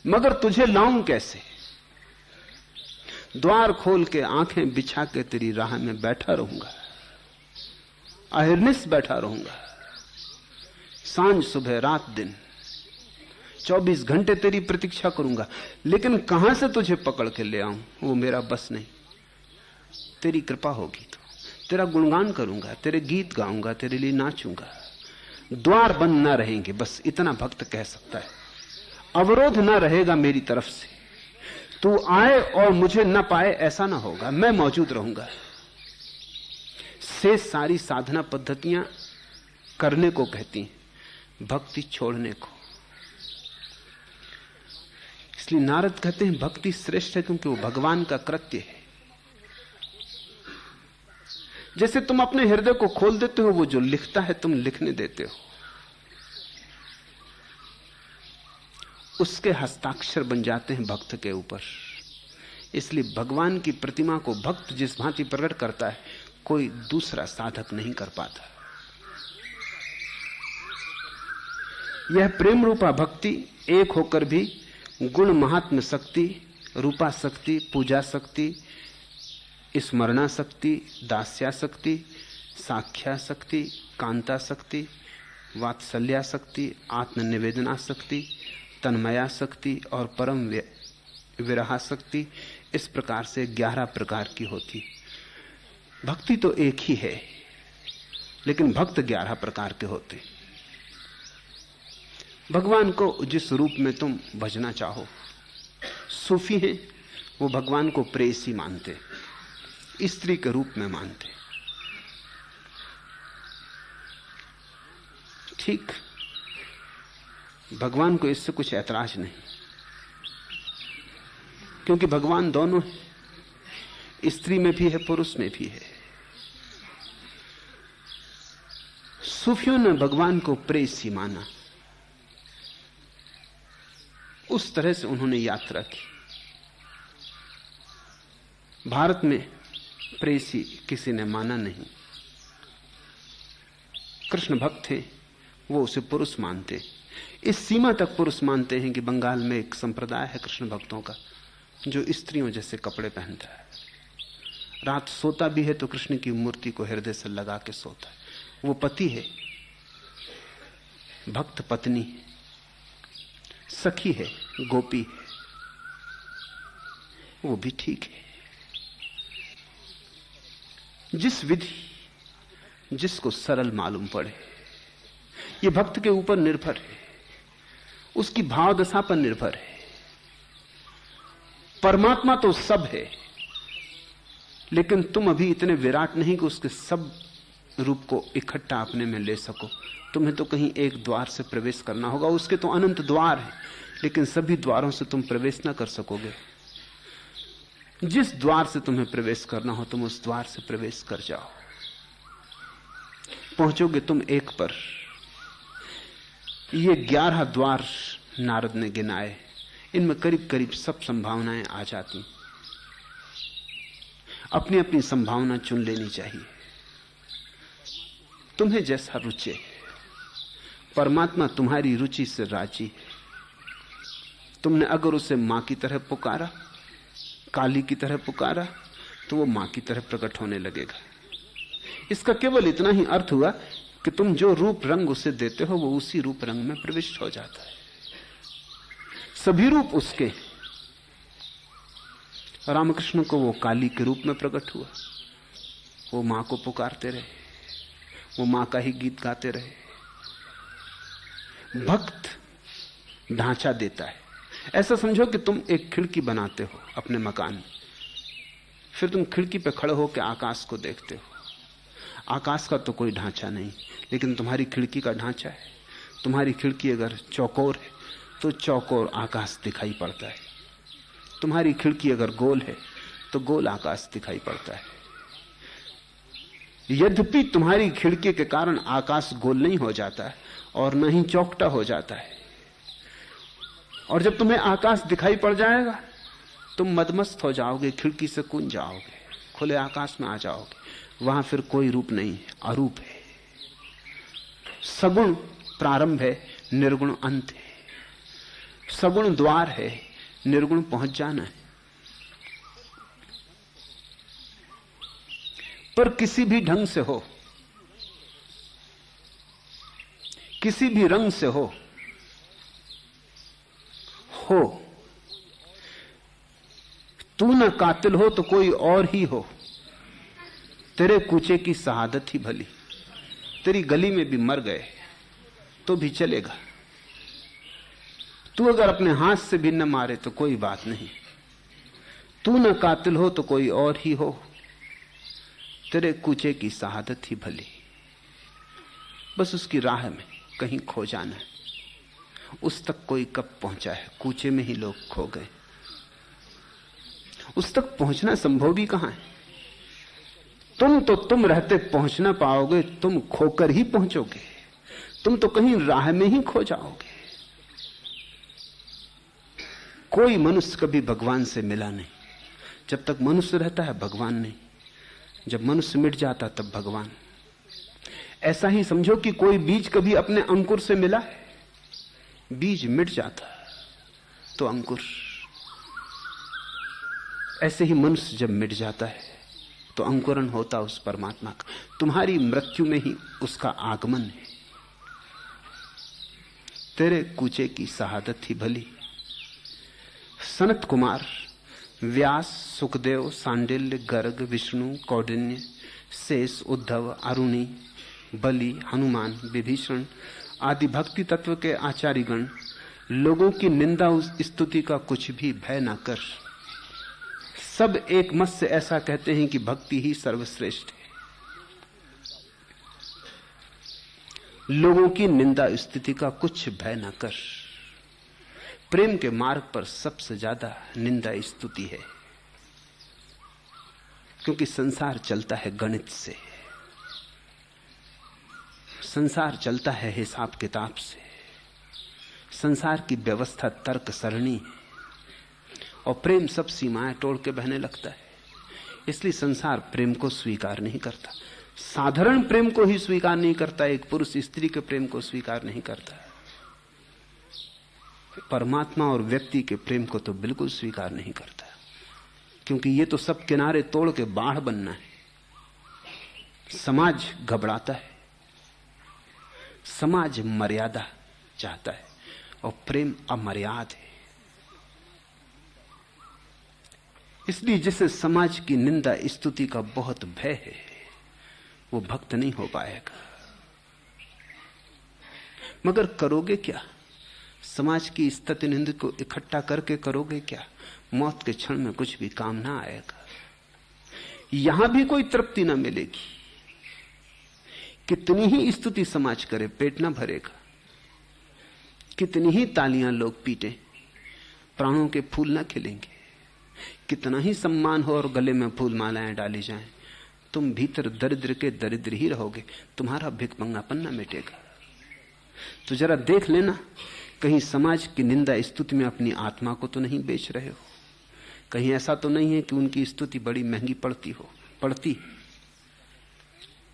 मगर तुझे लाऊं कैसे? द्वार खोल के आंखें बिछा के तेरी राह में बैठा रहूंगा, अहिर्निश बैठा रहूंगा, सांझ सुबह रात दिन 24 घंटे तेरी प्रतीक्षा करूंगा। लेकिन कहां से तुझे पकड़ के ले आऊं वो मेरा बस नहीं। तेरी कृपा होगी तो तेरा गुणगान करूंगा, तेरे गीत गाऊंगा, तेरे लिए नाचूंगा। द्वार बंद ना रहेंगे, बस इतना भक्त कह सकता है। अवरोध ना रहेगा मेरी तरफ से, तू आए और मुझे न पाए ऐसा ना होगा, मैं मौजूद रहूंगा। से सारी साधना पद्धतियां करने को कहती हैं, भक्ति छोड़ने को। इसलिए नारद कहते हैं भक्ति श्रेष्ठ है क्योंकि वो भगवान का कृत्य है। जैसे तुम अपने हृदय को खोल देते हो, वो जो लिखता है तुम लिखने देते हो, उसके हस्ताक्षर बन जाते हैं भक्त के ऊपर। इसलिए भगवान की प्रतिमा को भक्त जिस भांति प्रकट करता है, कोई दूसरा साधक नहीं कर पाता। यह प्रेम रूपा भक्ति एक होकर भी गुण, महात्म शक्ति, रूपा शक्ति, पूजा शक्ति, स्मरणा शक्ति, दास्या शक्ति, साख्या शक्ति, कांता शक्ति, वात्सल्या शक्ति, आत्मनिवेदना शक्ति, तन्मया शक्ति और परम विरहा शक्ति, इस प्रकार से 11 प्रकार की होती। भक्ति तो एक ही है, लेकिन भक्त 11 प्रकार के होते। भगवान को जिस रूप में तुम भजना चाहो, सूफी हैं वो भगवान को प्रेयसी मानते, स्त्री के रूप में मानते। ठीक, भगवान को इससे कुछ ऐतराज नहीं, क्योंकि भगवान दोनों है, स्त्री में भी है, पुरुष में भी है। सूफियों ने भगवान को प्रेयसी माना, उस तरह से उन्होंने यात्रा की। भारत में प्रेयसी किसी ने माना नहीं। कृष्ण भक्त थे, वो उसे पुरुष मानते। इस सीमा तक पुरुष मानते हैं कि बंगाल में एक संप्रदाय है कृष्ण भक्तों का, जो स्त्रियों जैसे कपड़े पहनता है। रात सोता भी है तो कृष्ण की मूर्ति को हृदय से लगा के सोता है। वो पति है, भक्त पत्नी है, सखी है, गोपी है, वो भी ठीक है। जिस विधि जिसको सरल मालूम पड़े, ये भक्त के ऊपर निर्भर है, उसकी भाव दशा पर निर्भर है। परमात्मा तो सब है, लेकिन तुम अभी इतने विराट नहीं कि उसके सब रूप को इकट्ठा अपने में ले सको। तुम्हें तो कहीं एक द्वार से प्रवेश करना होगा, उसके तो अनंत द्वार हैं, लेकिन सभी द्वारों से तुम प्रवेश ना कर सकोगे। जिस द्वार से तुम्हें प्रवेश करना हो, तुम उस द्वार से प्रवेश कर जाओ, पहुंचोगे तुम एक पर। ये 11 द्वार नारद ने गिनाए, इनमें करीब करीब सब संभावनाएं आ जाती। अपनी अपनी संभावना चुन लेनी चाहिए। तुम्हें जैसा रुचे। परमात्मा तुम्हारी रुचि से राजी है। तुमने अगर उसे मां की तरह पुकारा, काली की तरह पुकारा, तो वो मां की तरह प्रकट होने लगेगा। इसका केवल इतना ही अर्थ हुआ कि तुम जो रूप रंग उसे देते हो वो उसी रूप रंग में प्रविष्ट हो जाता है। सभी रूप उसके। रामकृष्ण को वो काली के रूप में प्रकट हुआ, वो मां को पुकारते रहे, वो मां का ही गीत गाते रहे। भक्त ढांचा देता है। ऐसा समझो कि तुम एक खिड़की बनाते हो अपने मकान में, फिर तुम खिड़की पे खड़े होकर आकाश को देखते हो। आकाश का तो कोई ढांचा नहीं, लेकिन तुम्हारी खिड़की का ढांचा है। तुम्हारी खिड़की अगर चौकोर है तो चौकोर आकाश दिखाई पड़ता है। तुम्हारी खिड़की अगर गोल है तो गोल आकाश दिखाई पड़ता है। यद्यपि तुम्हारी खिड़की के कारण आकाश गोल नहीं हो जाता है और न ही चौकटा हो जाता है। और जब तुम्हें आकाश दिखाई पड़ जाएगा तुम मदमस्त हो जाओगे, खिड़की से कूद जाओगे, खुले आकाश में आ जाओगे। वहां फिर कोई रूप नहीं है, अरूप है। सगुण प्रारंभ है, निर्गुण अंत है। सगुण द्वार है, निर्गुण पहुंच जाना है। पर किसी भी ढंग से हो, किसी भी रंग से हो तू न कातिल हो तो कोई और ही हो। तेरे कूचे की शहादत ही भली। तेरी गली में भी मर गए तो भी चलेगा। तू अगर अपने हाथ से भी न मारे तो कोई बात नहीं। तू न कातिल हो तो कोई और ही हो। तेरे कूचे की शहादत ही भली। बस उसकी राह में कहीं खो जाना है। उस तक कोई कब पहुंचा है? कूचे में ही लोग खो गए। उस तक पहुंचना संभव भी कहां है? तुम तो तुम रहते पहुंच ना पाओगे, तुम खोकर ही पहुंचोगे। तुम तो कहीं राह में ही खो जाओगे। कोई मनुष्य कभी भगवान से मिला नहीं। जब तक मनुष्य रहता है भगवान नहीं, जब मनुष्य मिट जाता तब भगवान। ऐसा ही समझो कि कोई बीज कभी अपने अंकुर से मिला है? बीज मिट जाता तो अंकुर। ऐसे ही मनुष्य जब मिट जाता है तो अंकुरण होता उस परमात्मा का। तुम्हारी मृत्यु में ही उसका आगमन है। तेरे कूचे की शहादत ही भली। सनत कुमार, व्यास, सुखदेव, सांडिल्य, गर्ग, विष्णु, कौंडिन्य, शेष, उद्धव, अरुणी, बलि, हनुमान, विभीषण आदि भक्ति तत्व के आचार्यगण लोगों की निंदा उस स्तुति का कुछ भी भय न कर। सब एक मत से ऐसा कहते हैं कि भक्ति ही सर्वश्रेष्ठ है। लोगों की निंदा स्तुति का कुछ भय न कर। प्रेम के मार्ग पर सबसे ज्यादा निंदा स्तुति है, क्योंकि संसार चलता है गणित से, संसार चलता है हिसाब किताब से, संसार की व्यवस्था तर्क सरणी है और प्रेम सब सीमाएं तोड़ के बहने लगता है। इसलिए संसार प्रेम को स्वीकार नहीं करता। साधारण प्रेम को ही स्वीकार नहीं करता। एक पुरुष स्त्री के प्रेम को स्वीकार नहीं करता। परमात्मा और व्यक्ति के प्रेम को तो बिल्कुल स्वीकार नहीं करता, क्योंकि ये तो सब किनारे तोड़ के बाढ़ बनना है। समाज घबराता है, समाज मर्यादा चाहता है और प्रेम अमर्याद है। इसलिए जिसे समाज की निंदा स्तुति का बहुत भय है वो भक्त नहीं हो पाएगा। मगर करोगे क्या? समाज की स्तुति निंदा को इकट्ठा करके करोगे क्या? मौत के क्षण में कुछ भी काम ना आएगा। यहां भी कोई तृप्ति ना मिलेगी। कितनी ही स्तुति समाज करे पेट ना भरेगा। कितनी ही तालियां लोग पीटे प्राणों के फूल ना खिलेंगे। कितना ही सम्मान हो और गले में फूल मालाएं डाली जाएं, तुम भीतर दरिद्र के दरिद्र ही रहोगे। तुम्हारा भिखमंगापन ना मिटेगा। तो जरा देख लेना, कहीं समाज की निंदा स्तुति में अपनी आत्मा को तो नहीं बेच रहे हो। कहीं ऐसा तो नहीं है कि उनकी स्तुति बड़ी महंगी पड़ती।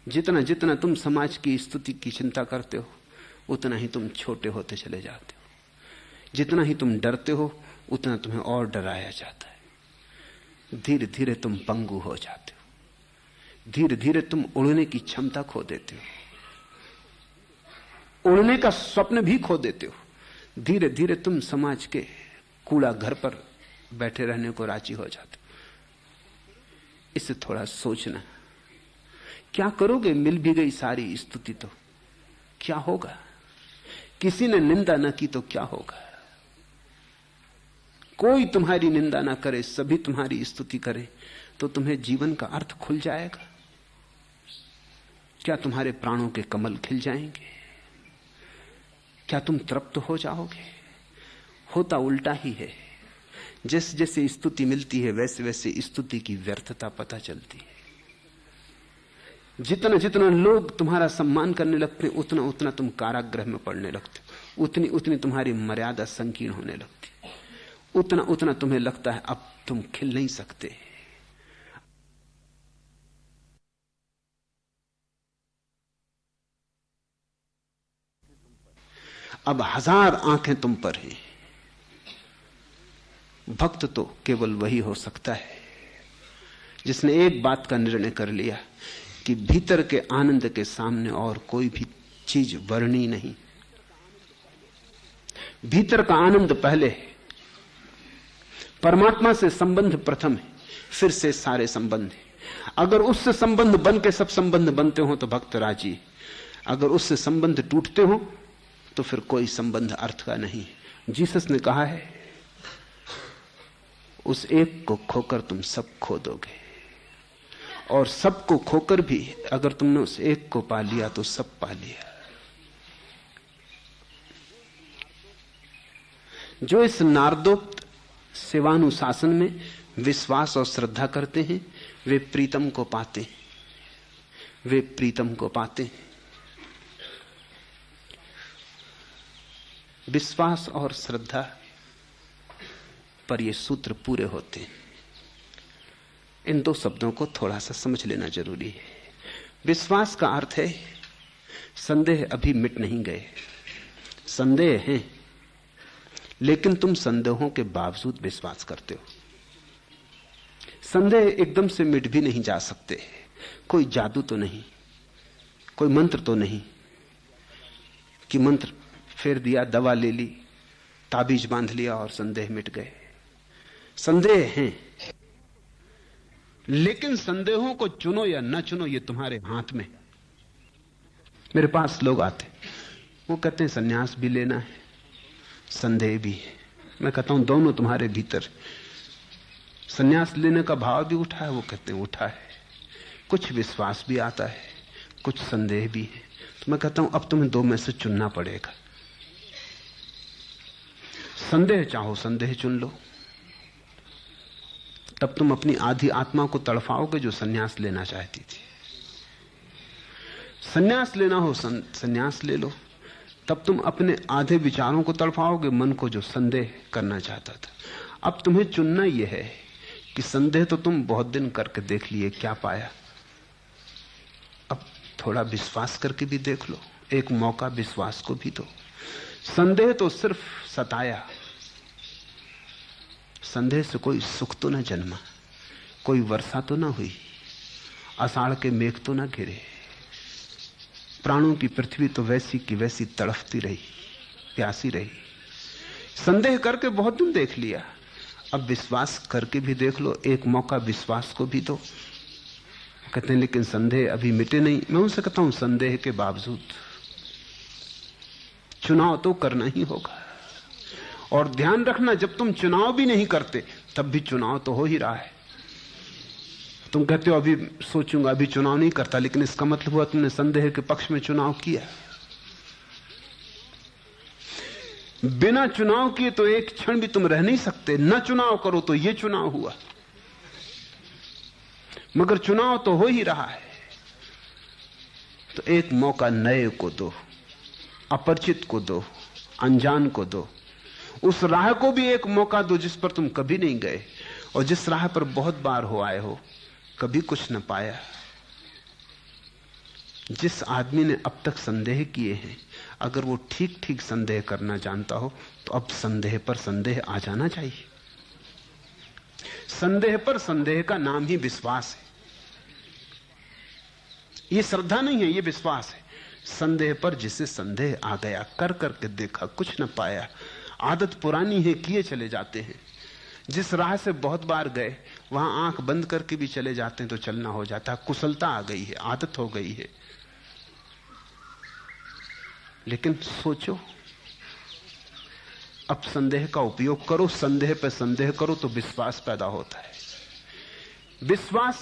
जितना जितना तुम समाज की स्तुति की चिंता करते हो, उतना ही तुम छोटे होते चले जाते हो। जितना ही तुम डरते हो, उतना तुम्हें और डराया जाता है। धीरे धीरे तुम पंगु हो जाते हो। धीरे धीरे तुम उड़ने की क्षमता खो देते हो। उड़ने का स्वप्न भी खो देते हो। धीरे धीरे तुम समाज के कूड़ा घर पर बैठे रहने को राजी हो जाते हो। इससे थोड़ा सोचना, क्या करोगे? मिल भी गई सारी स्तुति तो क्या होगा? किसी ने निंदा न की तो क्या होगा? कोई तुम्हारी निंदा ना करे, सभी तुम्हारी स्तुति करें, तो तुम्हें जीवन का अर्थ खुल जाएगा? क्या तुम्हारे प्राणों के कमल खिल जाएंगे? क्या तुम तृप्त हो जाओगे? होता उल्टा ही है। जैसे जैसे स्तुति मिलती है, वैसे वैसे स्तुति की व्यर्थता पता चलती है। जितना जितना लोग तुम्हारा सम्मान करने लगते हैं, उतना उतना तुम कारागृह में पड़ने लगते हो। उतनी उतनी तुम्हारी मर्यादा संकीर्ण होने लगती है। उतना उतना तुम्हें लगता है अब तुम खिल नहीं सकते। अब हजार आंखें तुम पर हैं। भक्त तो केवल वही हो सकता है जिसने एक बात का निर्णय कर लिया कि भीतर के आनंद के सामने और कोई भी चीज वर्णीय नहीं। भीतर का आनंद पहले है। परमात्मा से संबंध प्रथम है, फिर से सारे संबंध है। अगर उससे संबंध बन के सब संबंध बनते हो तो भक्त राजी। अगर उससे संबंध टूटते हो तो फिर कोई संबंध अर्थ का नहीं। जीसस ने कहा है, उस एक को खोकर तुम सब खो दोगे, और सबको खोकर भी अगर तुमने उस एक को पा लिया तो सब पा लिया। जो इस नारदोक्त सेवानुशासन में विश्वास और श्रद्धा करते हैं, वे प्रीतम को पाते हैं। वे प्रीतम को पाते हैं। विश्वास और श्रद्धा पर ये सूत्र पूरे होते हैं। इन दो शब्दों को थोड़ा सा समझ लेना जरूरी है। विश्वास का अर्थ है संदेह अभी मिट नहीं गए। संदेह हैं, लेकिन तुम संदेहों के बावजूद विश्वास करते हो। संदेह एकदम से मिट भी नहीं जा सकते। कोई जादू तो नहीं, कोई मंत्र तो नहीं कि मंत्र फेर दिया, दवा ले ली, ताबीज बांध लिया और संदेह मिट गए। संदेह हैं, लेकिन संदेहों को चुनो या न चुनो ये तुम्हारे हाथ में। मेरे पास लोग आते, वो कहते हैं सन्यास भी लेना है, संदेह भी है। मैं कहता हूं दोनों तुम्हारे भीतर। सन्यास लेने का भाव भी उठा है, वो कहते हैं उठा है। कुछ विश्वास भी आता है, कुछ संदेह भी है। तो मैं कहता हूं अब तुम्हें दो में से चुनना पड़ेगा। संदेह चाहो संदेह चुन लो, तब तुम अपनी आधी आत्मा को तड़फाओगे जो सन्यास लेना चाहती थी। सन्यास लेना हो सन्यास ले लो, तब तुम अपने आधे विचारों को तड़फाओगे, मन को जो संदेह करना चाहता था। अब तुम्हें चुनना यह है कि संदेह तो तुम बहुत दिन करके देख लिए, क्या पाया? अब थोड़ा विश्वास करके भी देख लो, एक मौका विश्वास को भी दो। संदेह तो सिर्फ सताया, संदेह से कोई सुख तो न जन्मा, कोई वर्षा तो ना हुई, आषाढ़ के मेघ तो ना गिरे, प्राणों की पृथ्वी तो वैसी की वैसी तड़फती रही, प्यासी रही। संदेह करके बहुत दिन देख लिया, अब विश्वास करके भी देख लो, एक मौका विश्वास को भी दो। कहते हैं लेकिन संदेह अभी मिटे नहीं। मैं उनसे कहता हूं संदेह के बावजूद चुनाव तो करना ही होगा। और ध्यान रखना, जब तुम चुनाव भी नहीं करते तब भी चुनाव तो हो ही रहा है। तुम कहते हो अभी सोचूंगा, अभी चुनाव नहीं करता, लेकिन इसका मतलब हुआ तुमने संदेह के पक्ष में चुनाव किया। बिना चुनाव किए तो एक क्षण भी तुम रह नहीं सकते। न चुनाव करो तो यह चुनाव हुआ, मगर चुनाव तो हो ही रहा है। तो एक मौका नए को दो, अपरिचित को दो, अनजान को दो। उस राह को भी एक मौका दो जिस पर तुम कभी नहीं गए, और जिस राह पर बहुत बार हो आए हो, कभी कुछ न पाया। जिस आदमी ने अब तक संदेह किए हैं, अगर वो ठीक ठीक संदेह करना जानता हो तो अब संदेह पर संदेह आ जाना चाहिए। संदेह पर संदेह का नाम ही विश्वास है। ये श्रद्धा नहीं है, ये विश्वास है। संदेह पर जिसे संदेह आ गया, कर करके देखा, कुछ न पाया, आदत पुरानी है, किए चले जाते हैं। जिस राह से बहुत बार गए वहां आंख बंद करके भी चले जाते हैं तो चलना हो जाता है। कुशलता आ गई है, आदत हो गई है। लेकिन सोचो, अब संदेह का उपयोग करो, संदेह पे संदेह करो तो विश्वास पैदा होता है। विश्वास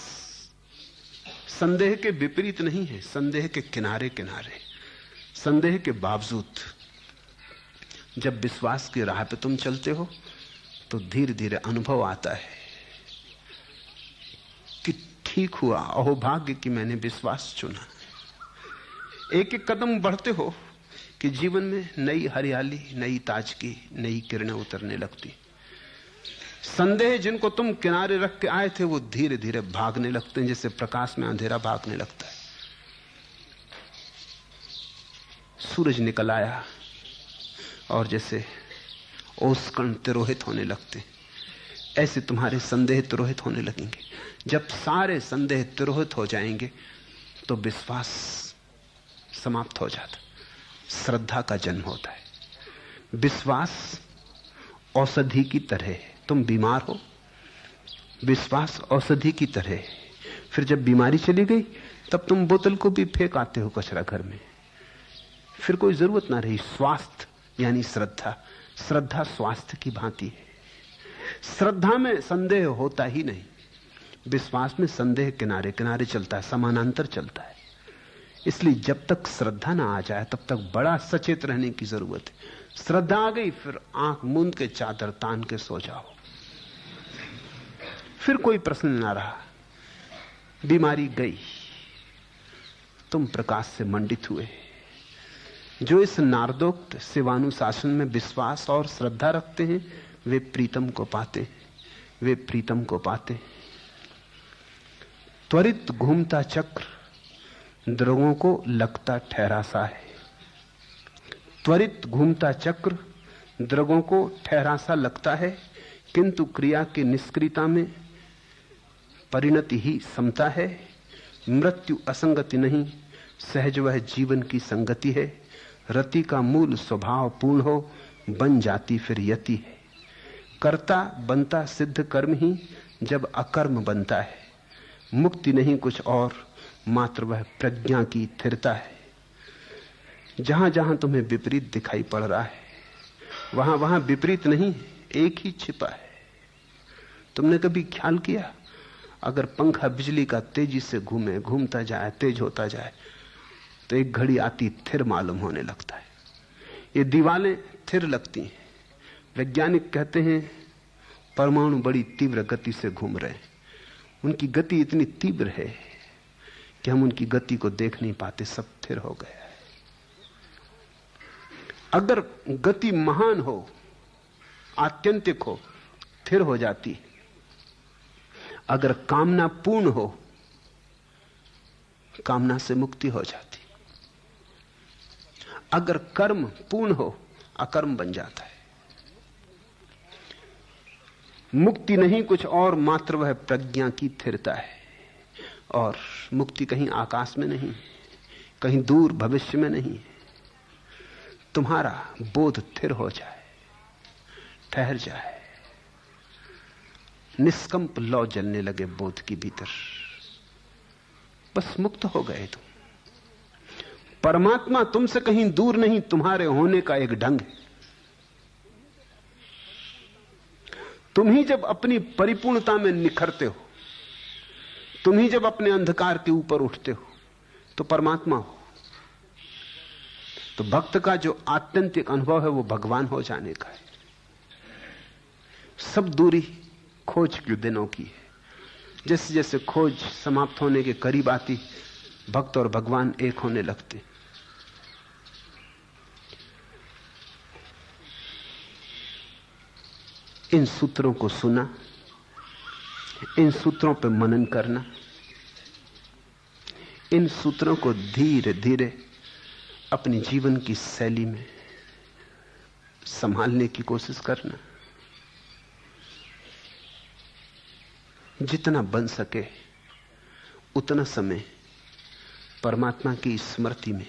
संदेह के विपरीत नहीं है, संदेह के किनारे किनारे, संदेह के बावजूद। जब विश्वास की राह पे तुम चलते हो तो धीरे धीरे अनुभव आता है कि ठीक हुआ, अहोभाग्य कि मैंने विश्वास चुना। एक एक कदम बढ़ते हो कि जीवन में नई हरियाली, नई ताजगी, नई किरणें उतरने लगती। संदेह जिनको तुम किनारे रख के आए थे वो धीरे धीरे भागने लगते हैं, जैसे प्रकाश में अंधेरा भागने लगता है। सूरज निकल आया और जैसे ओसकण तिरोहित होने लगते, ऐसे तुम्हारे संदेह तिरोहित होने लगेंगे। जब सारे संदेह तिरोहित हो जाएंगे तो विश्वास समाप्त हो जाता, श्रद्धा का जन्म होता है। विश्वास औषधि की तरह है। तुम बीमार हो, विश्वास औषधि की तरह है। फिर जब बीमारी चली गई तब तुम बोतल को भी फेंक आते हो कचरा घर में, फिर कोई जरूरत ना रही। स्वास्थ्य यानी श्रद्धा, श्रद्धा स्वास्थ्य की भांति है। श्रद्धा में संदेह होता ही नहीं, विश्वास में संदेह किनारे किनारे चलता है, समानांतर चलता है। इसलिए जब तक श्रद्धा ना आ जाए तब तक बड़ा सचेत रहने की जरूरत है। श्रद्धा आ गई, फिर आंख मूंद के चादर तान के सो जाओ, फिर कोई प्रश्न ना रहा। बीमारी गई, तुम प्रकाश से मंडित हुए। जो इस नारदोक्त शिवानुशासन में विश्वास और श्रद्धा रखते हैं वे प्रीतम को पाते, वे प्रीतम को पाते। त्वरित घूमता चक्र द्रवों को लगता ठहरा सा है। त्वरित घूमता चक्र द्रवों को ठहरा सा लगता है, किंतु क्रिया की निष्क्रियता में परिणति ही समता है। मृत्यु असंगति नहीं, सहज वह जीवन की संगति है। रति का मूल स्वभाव पूर्ण हो, बन जाती फिर यति है। कर्ता बनता सिद्ध कर्म ही, जब अकर्म बनता है। मुक्ति नहीं कुछ और, मात्र वह प्रज्ञा की स्थिरता है। जहां जहां तुम्हें विपरीत दिखाई पड़ रहा है वहां वहां विपरीत नहीं, एक ही छिपा है। तुमने कभी ख्याल किया, अगर पंखा बिजली का तेजी से घूमे, घूमता जाए, तेज होता जाए, तो एक घड़ी आती थिर मालूम होने लगता है। ये दीवारें थिर लगती हैं। वैज्ञानिक कहते हैं परमाणु बड़ी तीव्र गति से घूम रहे हैं। उनकी गति इतनी तीव्र है कि हम उनकी गति को देख नहीं पाते, सब थिर हो गया है। अगर गति महान हो, आत्यंतिक हो, थिर हो जाती। अगर कामना पूर्ण हो, कामना से मुक्ति हो जाती। अगर कर्म पूर्ण हो, अकर्म बन जाता है। मुक्ति नहीं कुछ और, मात्र वह प्रज्ञा की स्थिरता है। और मुक्ति कहीं आकाश में नहीं, कहीं दूर भविष्य में नहीं। तुम्हारा बोध स्थिर हो जाए, ठहर जाए, निष्कंप लौ जलने लगे बोध की भीतर, बस मुक्त हो गए तुम। परमात्मा तुमसे कहीं दूर नहीं, तुम्हारे होने का एक ढंग है। तुम ही जब अपनी परिपूर्णता में निखरते हो, तुम ही जब अपने अंधकार के ऊपर उठते हो, तो परमात्मा हो। तो भक्त का जो आत्यंतिक अनुभव है वो भगवान हो जाने का है। सब दूरी खोज के दिनों की है। जैसे जैसे खोज समाप्त होने के करीब आती, भक्त और भगवान एक होने लगते। इन सूत्रों को सुना, इन सूत्रों पर मनन करना, इन सूत्रों को धीरे धीरे अपनी जीवन की शैली में संभालने की कोशिश करना। जितना बन सके उतना समय परमात्मा की स्मृति में,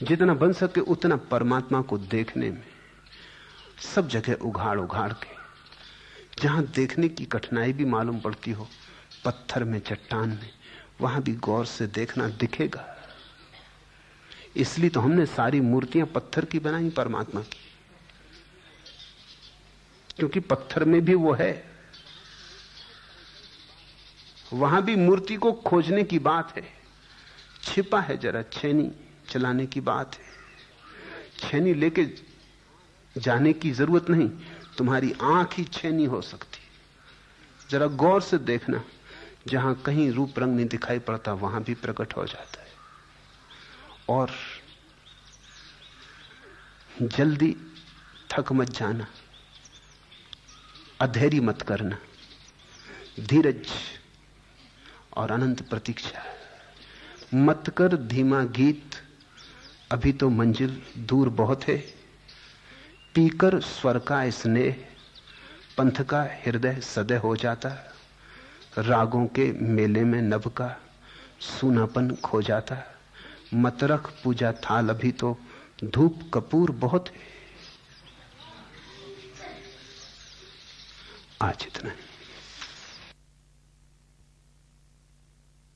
जितना बन सके उतना परमात्मा को देखने में, सब जगह उघाड़ उघाड़ के, जहां देखने की कठिनाई भी मालूम पड़ती हो, पत्थर में, चट्टान में, वहां भी गौर से देखना, दिखेगा। इसलिए तो हमने सारी मूर्तियां पत्थर की बनाई परमात्मा की, क्योंकि पत्थर में भी वो है। वहां भी मूर्ति को खोजने की बात है, छिपा है, जरा छेनी चलाने की बात है। छेनी लेके जाने की जरूरत नहीं, तुम्हारी आंख ही छेनी हो सकती। जरा गौर से देखना, जहां कहीं रूप रंग नहीं दिखाई पड़ता वहां भी प्रकट हो जाता है। और जल्दी थक मत जाना, अधैर्य मत करना, धीरज और अनंत प्रतीक्षा मत कर धीमा गीत, अभी तो मंजिल दूर बहुत है। पीकर स्वर का स्नेह, पंथ का हृदय सदै हो जाता। रागों के मेले में नभ का सूनापन खो जाता। मत रख पूजा थाल, अभी तो धूप कपूर बहुत है। आज इतना ही।